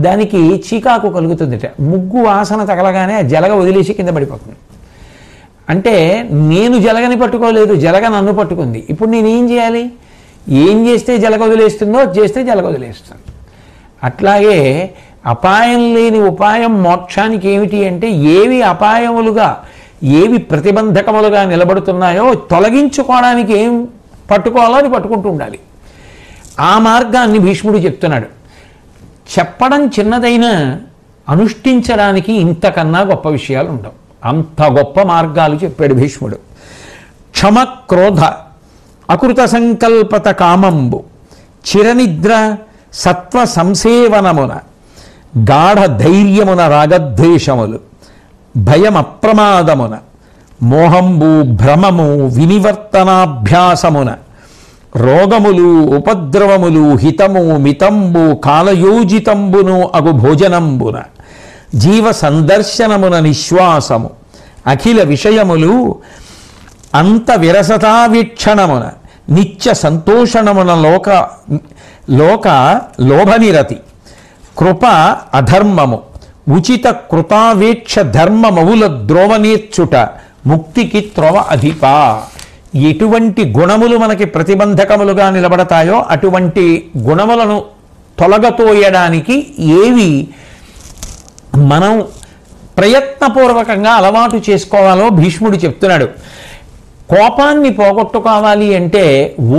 దానికి చీకాకు కలుగుతుందట. ముగ్గు వాసన తగలగానే ఆ జలగ వదిలేసి కింద పడిపోతుంది. అంటే నేను జలగని పట్టుకోలేదు, జలగ నన్ను పట్టుకుంది. ఇప్పుడు నేను ఏం చేయాలి? ఏం చేస్తే జలగ వదిలేస్తుందో అది చేస్తే జలగ వదిలేస్తుంది. అట్లాగే అపాయం లేని ఉపాయం మోక్షానికి ఏమిటి అంటే, ఏవి అపాయములుగా ఏవి ప్రతిబంధకములుగా నిలబడుతున్నాయో తొలగించుకోవడానికి ఏం పట్టుకోవాలో అది పట్టుకుంటూ ఉండాలి. ఆ మార్గాన్ని భీష్ముడు చెప్తున్నాడు. చెప్పడం చిన్నదైనా అనుష్ఠించడానికి ఇంతకన్నా గొప్ప విషయాలు ఉండవు. అంత గొప్ప మార్గాలు చెప్పాడు భీష్ముడు. క్షమ క్రోధ అకృత సంకల్పత కామంబు చిరనిద్ర సత్వ సంసేవనమున గాఢ ధైర్యమున రాగద్వేషములు భయం అప్రమాదమున మోహంబు భ్రమము వినివర్తనాభ్యాసమున రోగములు ఉపద్రవములు హితము మితంబు కాలయోజితంబును అగు భోజనంబున జీవ సందర్శనమున నిశ్వాసము అఖిల విషయములు అంత విరసతావీక్షణమున నిత్య సంతోషణమున లోక లోభనిరతి కృప అధర్మము ఉచిత కృతావేక్ష ధర్మమవుల ద్రోవనేర్చుట ముక్తికి త్రోవ అధిప. ఎటువంటి గుణములు మనకి ప్రతిబంధకములుగా నిలబడతాయో అటువంటి గుణములను తొలగతోయడానికి ఏవి మనం ప్రయత్నపూర్వకంగా అలవాటు చేసుకోవాలో భీష్ముడు చెప్తున్నాడు. కోపాన్ని పోగొట్టుకోవాలి అంటే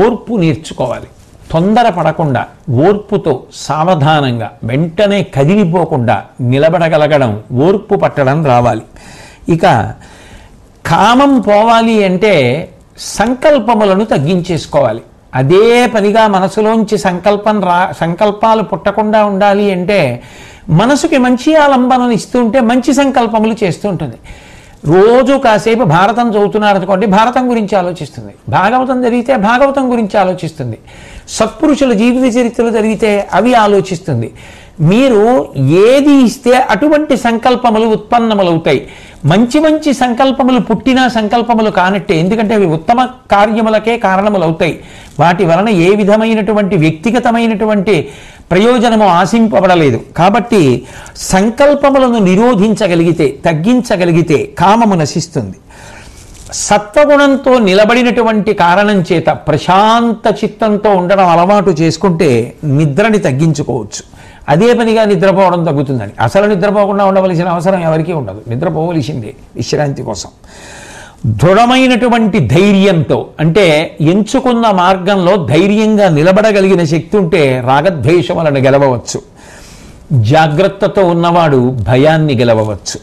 ఓర్పు నేర్చుకోవాలి. తొందరపడకుండా ఓర్పుతో సావధానంగా వెంటనే కదిలిపోకుండా నిలబడగలగడం, ఓర్పు పట్టడం రావాలి. ఇక కామం పోవాలి అంటే సంకల్పములను తగ్గించేసుకోవాలి. అదే పనిగా మనసులోంచి సంకల్పాలు పుట్టకుండా ఉండాలి అంటే మనసుకి మంచి ఆలంబనను ఇస్తుంటే మంచి సంకల్పములు చేస్తూ ఉంటుంది. రోజు కాసేపు భారతం చదువుతున్నారు అనుకోండి, భారతం గురించి ఆలోచిస్తుంది. భాగవతం జరిగితే భాగవతం గురించి ఆలోచిస్తుంది. సత్పురుషుల జీవిత చరిత్రలు జరిగితే అవి ఆలోచిస్తుంది. మీరు ఏది ఇస్తే అటువంటి సంకల్పములు ఉత్పన్నములవుతాయి. మంచి మంచి సంకల్పములు పుట్టిన సంకల్పములు కానట్టే, ఎందుకంటే అవి ఉత్తమ కార్యములకే కారణములవుతాయి. వాటి వలన ఏ విధమైనటువంటి వ్యక్తిగతమైనటువంటి ప్రయోజనము ఆశింపబడలేదు. కాబట్టి సంకల్పములను నిరోధించగలిగితే, తగ్గించగలిగితే కామము నశిస్తుంది. సత్వగుణంతో నిలబడినటువంటి కారణం చేత ప్రశాంత చిత్తంతో ఉండడం అలవాటు చేసుకుంటే నిద్రని తగ్గించుకోవచ్చు. అదే పనిగా నిద్రపోవడం తగ్గుతుందని. అసలు నిద్రపోకుండా ఉండవలసిన అవసరం ఎవరికీ ఉండదు, నిద్రపోవలసిందే విశ్రాంతి కోసం. దృఢమైనటువంటి ధైర్యంతో, అంటే ఎంచుకున్న మార్గంలో ధైర్యంగా నిలబడగలిగిన శక్తి ఉంటే రాగద్వేషములను గెలవవచ్చు. జాగ్రత్తతో ఉన్నవాడు భయాన్ని గెలవవచ్చు.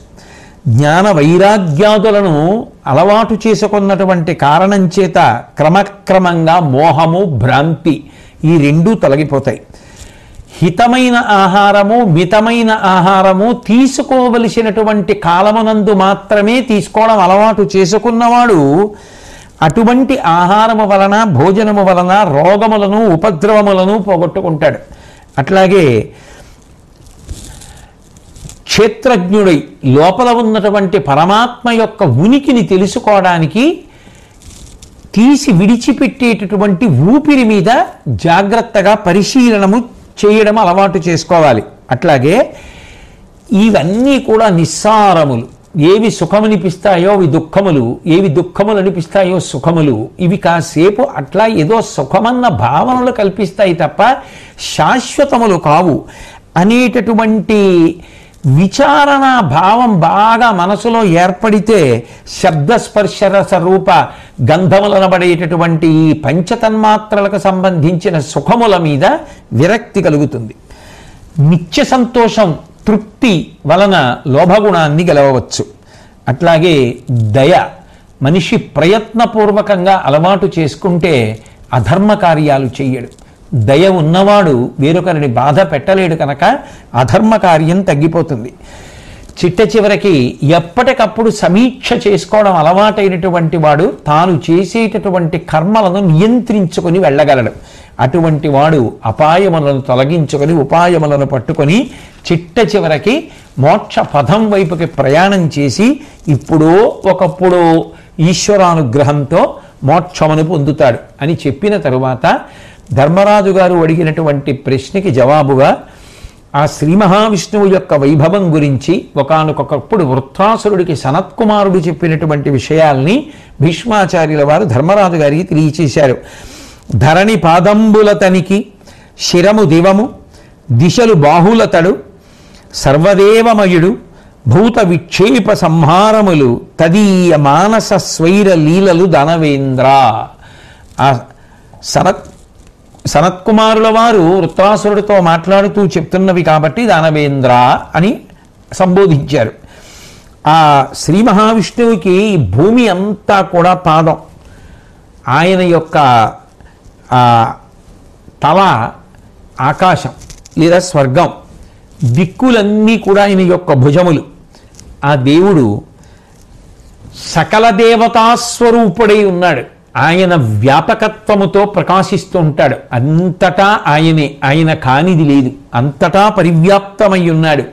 జ్ఞాన వైరాగ్యాదులను అలవాటు చేసుకున్నటువంటి కారణం చేత క్రమక్రమంగా మోహము భ్రాంతి ఈ రెండూ తొలగిపోతాయి. హితమైన ఆహారము మితమైన ఆహారము తీసుకోవలసినటువంటి కాలమునందు మాత్రమే తీసుకోవడం అలవాటు చేసుకున్నవాడు అటువంటి ఆహారము వలన భోజనము వలన రోగములను ఉపద్రవములను పోగొట్టుకుంటాడు. అట్లాగే క్షేత్రజ్ఞుడై లోపల ఉన్నటువంటి పరమాత్మ యొక్క ఉనికిని తెలుసుకోవడానికి తీసి విడిచిపెట్టేటటువంటి ఊపిరి మీద జాగ్రత్తగా పరిశీలనము చేయడం అలవాటు చేసుకోవాలి. అట్లాగే ఇవన్నీ కూడా నిస్సారములు. ఏవి సుఖమనిపిస్తాయో అవి దుఃఖములు, ఏవి దుఃఖములు అనిపిస్తాయో సుఖములు. ఇవి కాసేపు అట్లా ఏదో సుఖమన్న భావనలు కల్పిస్తాయి తప్ప శాశ్వతములు కావు అనేటటువంటి విచారణ భావం బాగా మనసులో ఏర్పడితే శబ్దస్పర్శరస రూప గంధములనబడేటటువంటి ఈ పంచతన్మాత్రలకు సంబంధించిన సుఖముల మీద విరక్తి కలుగుతుంది. నిత్య సంతోషం తృప్తి వలన లోభగుణాన్ని గెలవవచ్చు. అట్లాగే దయ, మనిషి ప్రయత్నపూర్వకంగా అలవాటు చేసుకుంటే అధర్మ కార్యాలు చెయ్యడు. దయ ఉన్నవాడు వేరొకరిని బాధ పెట్టలేడు కనుక అధర్మ కార్యం తగ్గిపోతుంది. చిట్ట చివరికి ఎప్పటికప్పుడు సమీక్ష చేసుకోవడం అలవాటైనటువంటి వాడు తాను చేసేటటువంటి కర్మలను నియంత్రించుకొని వెళ్ళగలడు. అటువంటి వాడు అపాయములను తొలగించుకొని ఉపాయములను పట్టుకొని చిట్ట చివరికి మోక్ష పదం వైపుకి ప్రయాణం చేసి ఇప్పుడో ఒకప్పుడు ఈశ్వరానుగ్రహంతో మోక్షమును పొందుతాడు అని చెప్పిన తరువాత ధర్మరాజు గారు అడిగినటువంటి ప్రశ్నకి జవాబుగా ఆ శ్రీ మహావిష్ణువు యొక్క వైభవం గురించి ఒకానొకప్పుడు వృత్రాసురుడికి సనత్కుమారుడు చెప్పినటువంటి విషయాల్ని భీష్మాచార్యుల వారు ధర్మరాజు గారికి తెలియచేశారు. ధరణి పాదంబులతనికి శిరము దివము దిశలు బాహులతడు సర్వదేవమయుడు భూత విక్షేప సంహారములు తదీయ మానస స్వైర లీలలు దానవేంద్ర. ఆ సనత్కుమారుల వారు వృత్రాసురుడితో మాట్లాడుతూ చెప్తున్నవి కాబట్టి దానవేంద్ర అని సంబోధించారు. ఆ శ్రీ మహావిష్ణువుకి భూమి అంతా కూడా పాదం, ఆయన యొక్క తల ఆకాశం లేదా స్వర్గం, దిక్కులన్నీ కూడా ఆయన యొక్క భుజములు. ఆ దేవుడు సకల దేవతాస్వరూపుడై ఉన్నాడు. ఆయన వ్యాపకత్వముతో ప్రకాశిస్తూ ఉంటాడు. అంతటా ఆయనే, ఆయన కానిది లేదు, అంతటా పరివ్యాప్తమై ఉన్నాడు.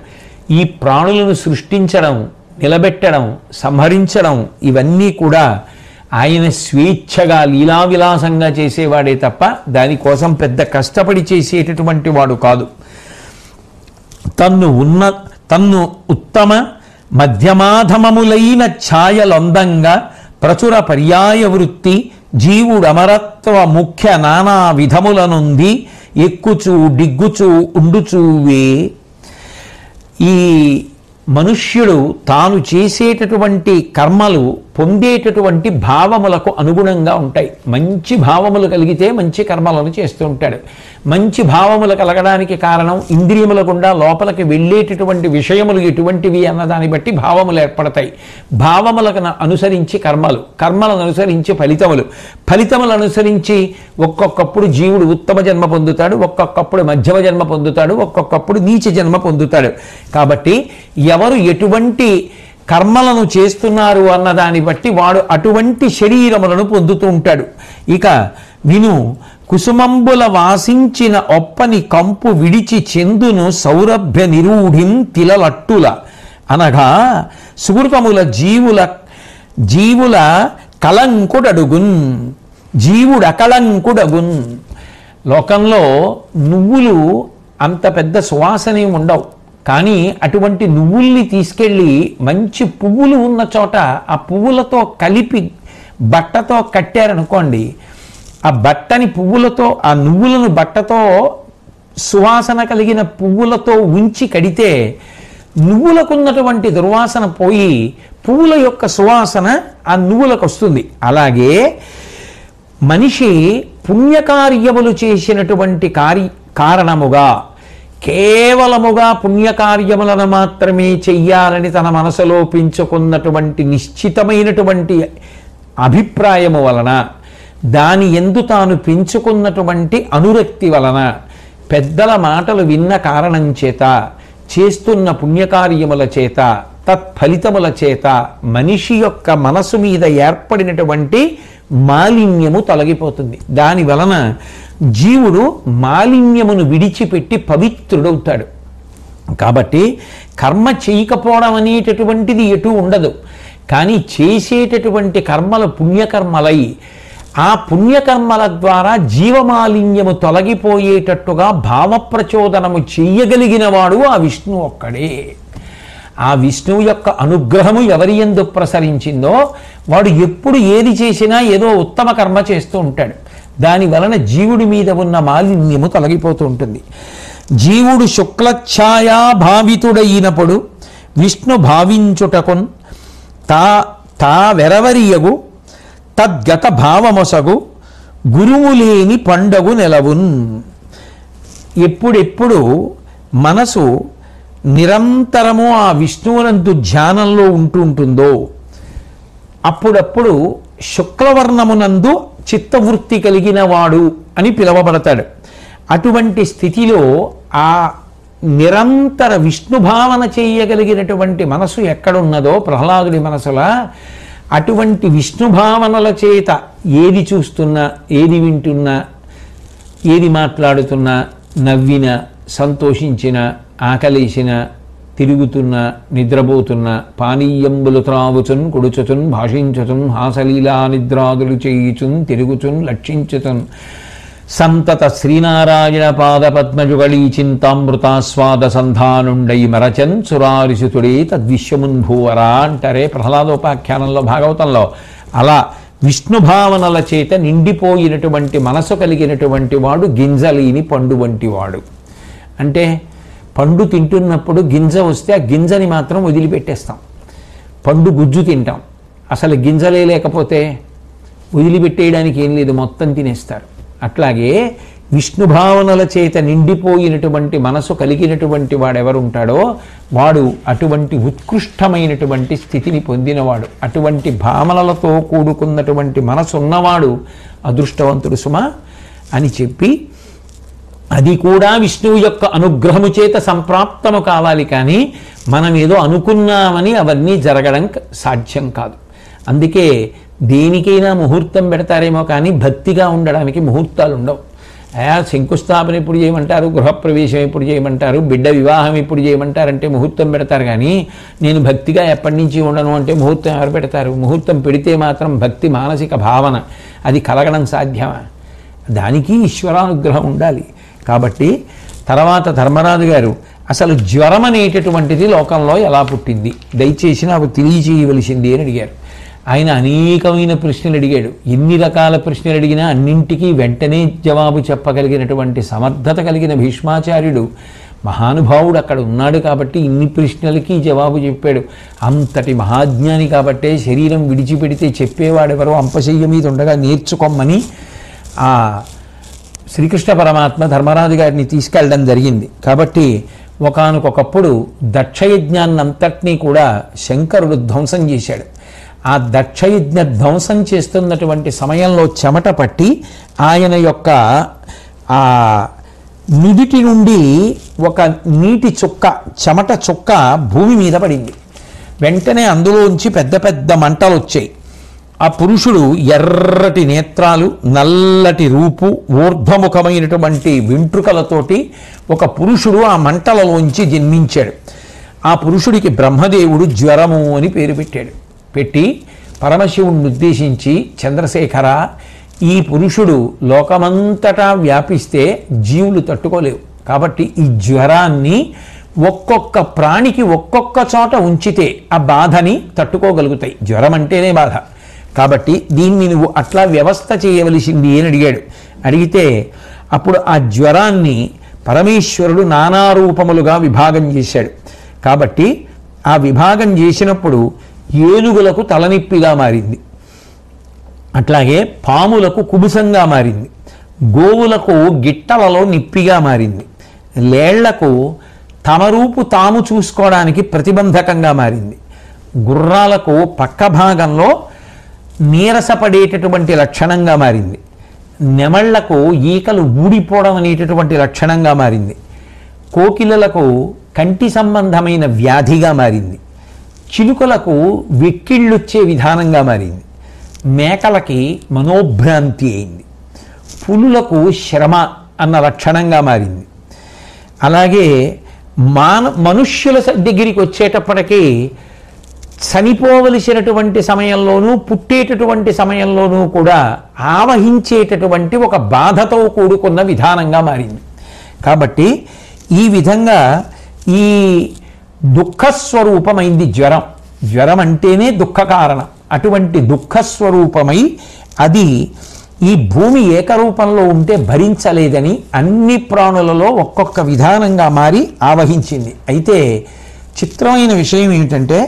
ఈ ప్రాణులను సృష్టించడం, నిలబెట్టడం, సంహరించడం ఇవన్నీ కూడా ఆయన స్వేచ్ఛగా లీలావిలాసంగా చేసేవాడే తప్ప దానికోసం పెద్ద కష్టపడి చేసేటటువంటి వాడు కాదు. తన్ను ఉత్తమ మధ్యమాధమములైన ఛాయలొందంగా ప్రచుర పర్యాయ వృత్తి జీవుడమరత్వ ముఖ్య నానా విధములనుంది ఎక్కుచూ డిగ్గుచూ ఉండుచూవే. ఈ మనుష్యుడు తాను చేసేటటువంటి కర్మలు పొందేటటువంటి భావములకు అనుగుణంగా ఉంటాయి. మంచి భావములు కలిగితే మంచి కర్మలను చేస్తూ ఉంటాడు. మంచి భావములు కలగడానికి కారణం ఇంద్రియముల గుండా లోపలికి వెళ్ళేటటువంటి విషయములు ఎటువంటివి అన్నదాన్ని బట్టి భావములు ఏర్పడతాయి. భావములకు అనుసరించి కర్మలు, కర్మలను అనుసరించి ఫలితములు, ఫలితములను అనుసరించి ఒక్కొక్కప్పుడు జీవుడు ఉత్తమ జన్మ పొందుతాడు, ఒక్కొక్కప్పుడు మధ్యమ జన్మ పొందుతాడు, ఒక్కొక్కప్పుడు నీచ జన్మ పొందుతాడు. కాబట్టి ఎవరు ఎటువంటి కర్మలను చేస్తున్నారు అన్నదాన్ని బట్టి వాడు అటువంటి శరీరములను పొందుతూ ఉంటాడు. ఇక విను కుసుమంబుల వాసించిన ఒప్పని కంపు విడిచి చెందును సౌరభ్య నిరూఢిం తిలలట్టుల అనగా సుకృతముల జీవుల కళంకుడడుగున్, జీవుడు అకళంకుడగున్. లోకంలో నువ్వులు అంత పెద్ద సువాసనే ఉండవు, కానీ అటువంటి నువ్వుల్ని తీసుకెళ్ళి మంచి పువ్వులు ఉన్న చోట ఆ పువ్వులతో కలిపి బట్టతో కట్టారనుకోండి, ఆ బట్టని పువ్వులతో, ఆ నువ్వులను బట్టతో సువాసన కలిగిన పువ్వులతో ఉంచి కడితే నువ్వులకు ఉన్నటువంటి దుర్వాసన పోయి పువ్వుల యొక్క సువాసన ఆ నువ్వులకు వస్తుంది. అలాగే మనిషి పుణ్యకార్యములు చేసినటువంటి కారణముగా కేవలముగా పుణ్యకార్యములను మాత్రమే చెయ్యాలని తన మనసులో పెంచుకున్నటువంటి నిశ్చితమైనటువంటి అభిప్రాయము వలన, దాని యందు తాను పెంచుకున్నటువంటి అనురక్తి వలన, పెద్దల మాటలు విన్న కారణం చేత, చేస్తున్న పుణ్యకార్యముల చేత, తత్ఫలితముల చేత మనిషి యొక్క మనసు మీద ఏర్పడినటువంటి మాలిన్యము తొలగిపోతుంది. దాని వలన జీవుడు మాలిన్యమును విడిచిపెట్టి పవిత్రుడవుతాడు. కాబట్టి కర్మ చేయకపోవడం అనేటటువంటిది ఎటు ఉండదు, కానీ చేసేటటువంటి కర్మలు పుణ్యకర్మలై ఆ పుణ్యకర్మల ద్వారా జీవమాలిన్యము తొలగిపోయేటట్టుగా భావప్రచోదనము చెయ్యగలిగిన వాడు ఆ విష్ణువు ఒక్కడే. ఆ విష్ణువు యొక్క అనుగ్రహము ఎవరి యందు ప్రసరించిందో వాడు ఎప్పుడు ఏది చేసినా ఏదో ఉత్తమ కర్మ చేస్తూ ఉంటాడు. దాని వలన జీవుడి మీద ఉన్న మాలిన్యము తొలగిపోతూ ఉంటుంది. జీవుడు శుక్లఛాయా భావితుడైనప్పుడు విష్ణు భావించుటకున్ తా వెరవరియగు తద్గత భావమొసగు గురువులేని పండగు నెలవున్. ఎప్పుడెప్పుడు మనసు నిరంతరము ఆ విష్ణువునందు ధ్యానంలో ఉంటుందో అప్పుడప్పుడు శుక్లవర్ణమునందు చిత్తవృత్తి కలిగిన వాడు అని పిలువబడతాడు. అటువంటి స్థితిలో ఆ నిరంతర విష్ణుభావన చేయగలిగినటువంటి మనసు ఎక్కడున్నదో ప్రహ్లాదుడి మనసులా, అటువంటి విష్ణుభావనల చేత ఏది చూస్తున్నా, ఏది వింటున్నా, ఏది మాట్లాడుతున్నా, నవ్విన, సంతోషించిన, ఆకలేసిన, తిరుగుతున్న, నిద్రపోతున్న, పానీయంబులు త్రావుచున్ కొడుచుచున్ భాషించుచున్ హాసలీలా నిద్రాదులు చేయుచున్ తిరుగుచున్ లక్షించుచున్ సంతత శ్రీనారాయణ పాద పద్మజుగళీ చింతామృతాస్వాద సంధానుండై మరచన్ సురారిసుతుడే తద్విశ్వమున్భూవరా అంటారే ప్రహ్లాదోపాఖ్యానంలో భాగవతంలో. అలా విష్ణుభావనల చేత నిండిపోయినటువంటి మనసు కలిగినటువంటి వాడు గింజలేని పండు వంటి వాడు. అంటే పండు తింటున్నప్పుడు గింజ వస్తే ఆ గింజని మాత్రం వదిలిపెట్టేస్తాం, పండు గుజ్జు తింటాం. అసలు గింజలే లేకపోతే వదిలిపెట్టేయడానికి ఏం లేదు, మొత్తం తినేస్తారు. అట్లాగే విష్ణుభావనల చేత నిండిపోయినటువంటి మనసు కలిగినటువంటి వాడెవరు ఉంటాడో వాడు అటువంటి ఉత్కృష్టమైనటువంటి స్థితిని పొందినవాడు. అటువంటి భావనలతో కూడుకున్నటువంటి మనసు ఉన్నవాడు అదృష్టవంతుడు సుమా అని చెప్పి, అది కూడా విష్ణువు యొక్క అనుగ్రహము చేత సంప్రాప్తము కావాలి, కానీ మనం ఏదో అనుకున్నామని అవన్నీ జరగడం సాధ్యం కాదు. అందుకే దేనికైనా ముహూర్తం పెడతారేమో కానీ భక్తిగా ఉండడానికి ముహూర్తాలు ఉండవు. శంకుస్థాపన ఎప్పుడు చేయమంటారు, గృహప్రవేశం ఎప్పుడు చేయమంటారు, బిడ్డ వివాహం ఎప్పుడు చేయమంటారంటే ముహూర్తం పెడతారు. కానీ నేను భక్తిగా ఎప్పటి నుంచి ఉండను అంటే ముహూర్తం ఎవరు పెడతారు? ముహూర్తం పెడితే మాత్రం భక్తి మానసిక భావన అది కలగడం సాధ్యమా? దానికి ఈశ్వరానుగ్రహం ఉండాలి. కాబట్టి తర్వాత ధర్మరాజు గారు అసలు జ్వరం అనేటటువంటిది లోకంలో ఎలా పుట్టింది, దయచేసి నాకు తెలియచేయవలసింది అని అడిగారు. ఆయన అనేకమైన ప్రశ్నలు అడిగాడు. ఎన్ని రకాల ప్రశ్నలు అడిగినా అన్నింటికీ వెంటనే జవాబు చెప్పగలిగినటువంటి సమర్థత కలిగిన భీష్మాచార్యుడు మహానుభావుడు అక్కడ ఉన్నాడు కాబట్టి ఇన్ని ప్రశ్నలకి జవాబు చెప్పాడు. అంతటి మహాజ్ఞాని కాబట్టే శరీరం విడిచిపెడితే చెప్పేవాడెవరో అంపశయ్య మీద ఉండగా నేర్చుకోమని ఆ శ్రీకృష్ణ పరమాత్మ ధర్మరాజు గారిని తీసుకెళ్ళడం జరిగింది. కాబట్టి ఒకానొకప్పుడు దక్షయజ్ఞాన్నంతటినీ కూడా శంకరుడు ధ్వంసం చేశాడు. ఆ దక్షయజ్ఞ ధ్వంసం చేస్తున్నటువంటి సమయంలో చెమట పట్టి ఆయన యొక్క ఆ నుదిటి నుండి ఒక నీటి చుక్క, చెమట చుక్క భూమి మీద పడింది. వెంటనే అందులోంచి పెద్ద పెద్ద మంటలు వచ్చాయి. ఆ పురుషుడు ఎర్రటి నేత్రాలు, నల్లటి రూపు, ఊర్ధ్వముఖమైనటువంటి వెంట్రుకలతోటి ఒక పురుషుడు ఆ మంటలలోంచి జన్మించాడు. ఆ పురుషుడికి బ్రహ్మదేవుడు జ్వరము అని పేరు పెట్టాడు. పెట్టి పరమశివుణ్ణి ఉద్దేశించి, చంద్రశేఖర, ఈ పురుషుడు లోకమంతటా వ్యాపిస్తే జీవులు తట్టుకోలేవు, కాబట్టి ఈ జ్వరాన్ని ఒక్కొక్క ప్రాణికి ఒక్కొక్క చోట ఉంచితే ఆ బాధని తట్టుకోగలుగుతాయి. జ్వరం అంటేనే బాధ, కాబట్టి దీన్ని నువ్వు అట్లా వ్యవస్థ చేయవలసింది అని అడిగాడు. అడిగితే అప్పుడు ఆ జ్వరాన్ని పరమేశ్వరుడు నానా రూపములుగా విభాగం చేశాడు. కాబట్టి ఆ విభాగం చేసినప్పుడు ఏనుగులకు తలనొప్పిగా మారింది, అట్లాగే పాములకు కుబుసంగా మారింది, గోవులకు గిట్టలలో నిప్పిగా మారింది, లేళ్లకు తమ రూపు తాము చూసుకోవడానికి ప్రతిబంధకంగా మారింది, గుర్రాలకు పక్క భాగంలో నీరసపడేటటువంటి లక్షణంగా మారింది, నెమళ్లకు ఈకలు ఊడిపోవడం అనేటటువంటి లక్షణంగా మారింది, కోకిలలకు కంటి సంబంధమైన వ్యాధిగా మారింది, చిలుకలకు వెక్కిళ్ళొచ్చే విధానంగా మారింది, మేకలకి మనోభ్రాంతి అయింది, పులులకు శ్రమ అన్న లక్షణంగా మారింది. అలాగే మనుష్యుల దగ్గరికి వచ్చేటప్పటికీ చనిపోవలసినటువంటి సమయంలోనూ పుట్టేటటువంటి సమయంలోనూ కూడా ఆవహించేటటువంటి ఒక బాధతో కూడుకున్న విధానంగా మారింది. కాబట్టి ఈ విధంగా ఈ దుఃఖస్వరూపమైంది జ్వరం. జ్వరం అంటేనే దుఃఖ కారణం. అటువంటి దుఃఖస్వరూపమై అది ఈ భూమి ఏకరూపంలో ఉంటే భరించలేదని అన్ని ప్రాణులలో ఒక్కొక్క విధానంగా మారి ఆవహించింది. అయితే చిత్రమైన విషయం ఏమిటంటే,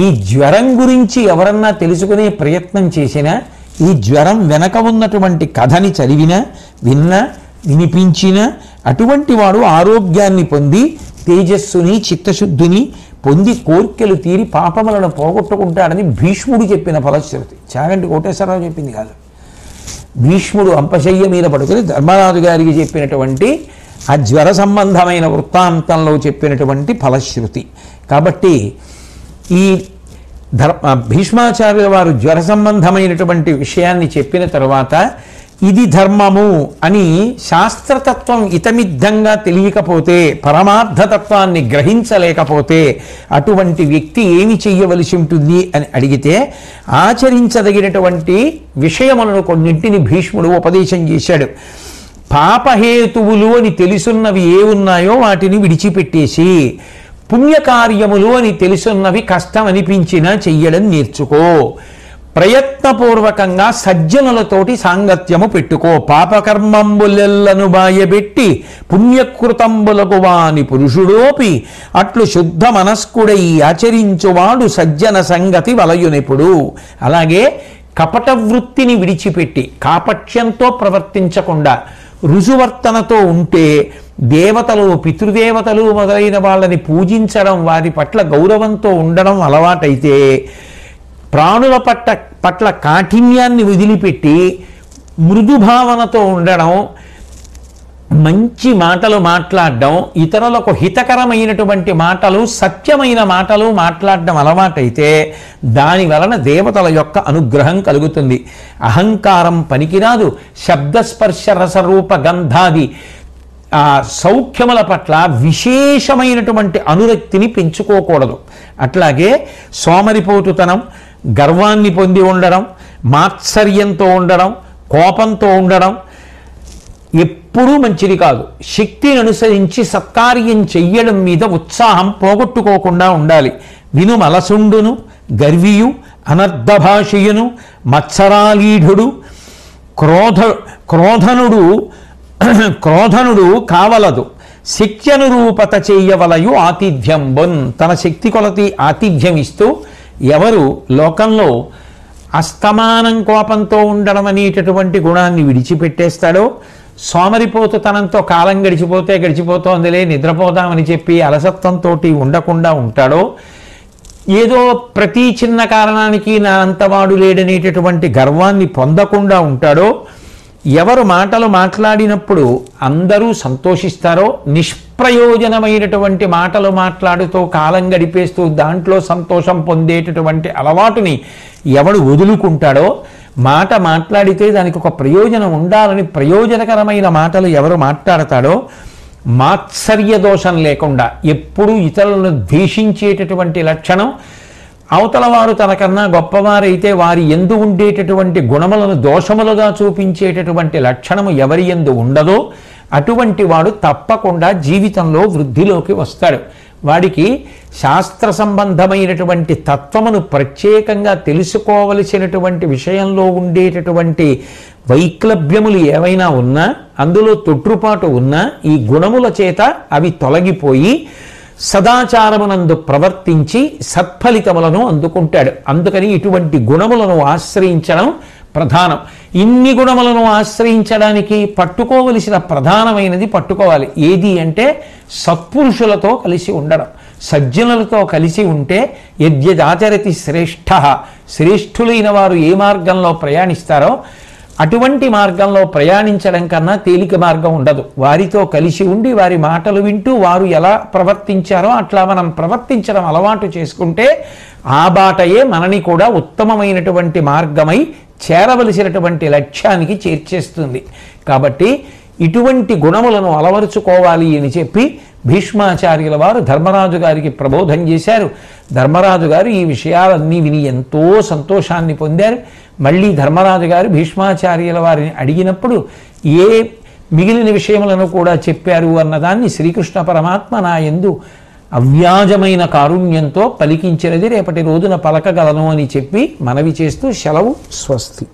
ఈ జ్వరం గురించి ఎవరన్నా తెలుసుకునే ప్రయత్నం చేసినా, ఈ జ్వరం వెనక ఉన్నటువంటి కథని చదివినా, విన్నా, వినిపించినా అటువంటి వాడు ఆరోగ్యాన్ని పొంది తేజస్సుని చిత్తశుద్ధిని పొంది కోర్కెలు తీరి పాపములను పోగొట్టుకుంటాడని భీష్ముడు చెప్పిన ఫలశ్రుతి. చాగంటి కోటేశ్వరరావు చెప్పింది కాదు. భీష్ముడు అంపశయ్య మీద పడుకుని ధర్మరాజు గారికి చెప్పినటువంటి ఆ జ్వర సంబంధమైన వృత్తాంతంలో చెప్పినటువంటి ఫలశ్రుతి. కాబట్టి ఈ భీష్మాచార్యుల వారు జ్వర సంబంధమైనటువంటి విషయాన్ని చెప్పిన తరువాత ఇది ధర్మము అని శాస్త్రతత్వం ఇతమిద్ధంగా తెలియకపోతే, పరమార్థతత్వాన్ని గ్రహించలేకపోతే అటువంటి వ్యక్తి ఏమి చెయ్యవలసి ఉంటుంది అని అడిగితే ఆచరించదగినటువంటి విషయములను కొన్నింటిని భీష్ముడు ఉపదేశం చేశాడు. పాపహేతువులు అని తెలుసున్నవి ఏ ఉన్నాయో వాటిని విడిచిపెట్టేసి పుణ్యకార్యములు అని తెలుసున్నవి కష్టం అనిపించినా చెయ్యడం నేర్చుకో. ప్రయత్నపూర్వకంగా సజ్జనులతోటి సాంగత్యము పెట్టుకో. పాపకర్మంబులెల్లను బాయబెట్టి పుణ్యకృతంబులకు వాని పురుషుడోపి అట్లు శుద్ధ మనస్కుడై ఆచరించువాడు సజ్జన సంగతి వలయునెప్పుడు. అలాగే కపట వృత్తిని విడిచిపెట్టి కాపట్యంతో ప్రవర్తించకుండా రుజువర్తనతో ఉంటే దేవతలు, పితృదేవతలు మొదలైన వాళ్ళని పూజించడం, వారి పట్ల గౌరవంతో ఉండడం అలవాటైతే ప్రాణుల పట్ల కాఠిన్యాన్ని వదిలిపెట్టి మృదుభావనతో ఉండడం, మంచి మాటలు మాట్లాడడం, ఇతరులకు హితకరమైనటువంటి మాటలు, సత్యమైన మాటలు మాట్లాడడం అలవాటైతే దాని వలన దేవతల యొక్క అనుగ్రహం కలుగుతుంది. అహంకారం పనికిరాదు. శబ్దస్పర్శ రసరూప గంధాది ఆ సౌఖ్యముల పట్ల విశేషమైనటువంటి అనురక్తిని పెంచుకోకూడదు. అట్లాగే సోమరిపోతుతనం, గర్వాన్ని పొంది ఉండడం, మాత్సర్యంతో ఉండడం, కోపంతో ఉండడం ఎప్పుడూ మంచిది కాదు. శక్తిని అనుసరించి సత్కార్యం చెయ్యడం మీద ఉత్సాహం పోగొట్టుకోకుండా ఉండాలి. వినుమలసుండును, గర్వియు, అనర్ధభాషయును, మత్సరాలీఢుడు, క్రోధనుడు కావలదు. శక్త్యనురూపత చెయ్యవలయు ఆతిథ్యంబున్. తన శక్తి కొలతి ఆతిథ్యం ఇస్తూ ఎవరు లోకంలో అస్తమానం కోపంతో ఉండడం అనేటటువంటి గుణాన్ని విడిచిపెట్టేస్తాడో, సోమరిపోతుతనంతో కాలం గడిచిపోతోందిలే నిద్రపోదామని చెప్పి అలసత్వంతో ఉండకుండా ఉంటాడో, ఏదో ప్రతి చిన్న కారణానికి నా అంతవాడు లేడనేటటువంటి గర్వాన్ని పొందకుండా ఉంటాడో, ఎవరు మాటలు మాట్లాడినప్పుడు అందరూ సంతోషిస్తారో, నిష్ప్రయోజనమైనటువంటి మాటలు మాట్లాడుతూ కాలం గడిపేస్తూ దాంట్లో సంతోషం పొందేటటువంటి అలవాటుని ఎవడు వదులుకుంటాడో, మాట మాట్లాడితే దానికి ఒక ప్రయోజనం ఉండాలని ప్రయోజనకరమైన మాటలు ఎవరు మాట్లాడతాడో, మాత్సర్య దోషం లేకుండా ఎప్పుడూ ఇతరులను ద్వేషించేటటువంటి లక్షణం, అవతల వారు తనకన్నా గొప్పవారైతే వారి యందు ఉండేటటువంటి గుణములను దోషములుగా చూపించేటటువంటి లక్షణము ఎవరి యందు ఉండదో అటువంటి వాడు తప్పకుండా జీవితంలో వృద్ధిలోకి వస్తాడు. వాడికి శాస్త్ర సంబంధమైనటువంటి తత్వమును ప్రత్యేకంగా తెలుసుకోవలసినటువంటి విషయంలో ఉండేటటువంటి వైక్లభ్యములు ఏవైనా ఉన్నా, అందులో తొట్రుపాటు ఉన్నా ఈ గుణముల చేత అవి తొలగిపోయి సదాచారమునందు ప్రవర్తించి సత్ఫలితములను అందుకుంటాడు. అందుకని ఇటువంటి గుణములను ఆశ్రయించడం ప్రధానం. ఇన్ని గుణములను ఆశ్రయించడానికి పట్టుకోవలసిన ప్రధానమైనది పట్టుకోవాలి. ఏది అంటే సత్పురుషులతో కలిసి ఉండడం. సజ్జనులతో కలిసి ఉంటే యద్యదాచరతి శ్రేష్ఠ, శ్రేష్ఠులైన వారు ఏ మార్గంలో ప్రయాణిస్తారో అటువంటి మార్గంలో ప్రయాణించడం కన్నా తేలిక మార్గం ఉండదు. వారితో కలిసి ఉండి వారి మాటలు వింటూ వారు ఎలా ప్రవర్తించారో అట్లా మనం ప్రవర్తించడం అలవాటు చేసుకుంటే ఆ బాటయే మనని కూడా ఉత్తమమైనటువంటి మార్గమై చేరవలసినటువంటి లక్ష్యానికి చేర్చేస్తుంది. కాబట్టి ఇటువంటి గుణములను అలవరుచుకోవాలి అని చెప్పి భీష్మాచార్యుల వారు ధర్మరాజు గారికి ప్రబోధం చేశారు. ధర్మరాజు గారు ఈ విషయాలన్నీ విని ఎంతో సంతోషాన్ని పొందారు. మళ్ళీ ధర్మరాజు గారు భీష్మాచార్యుల వారిని అడిగినప్పుడు ఏ మిగిలిన విషయములను కూడా చెప్పారు అన్నదాన్ని శ్రీకృష్ణ పరమాత్మ నా యందు అవ్యాజమైన కారుణ్యంతో పలికించినది రేపటి రోజున పలకగలను అని చెప్పి మనవి చేస్తూ సెలవు. స్వస్తి.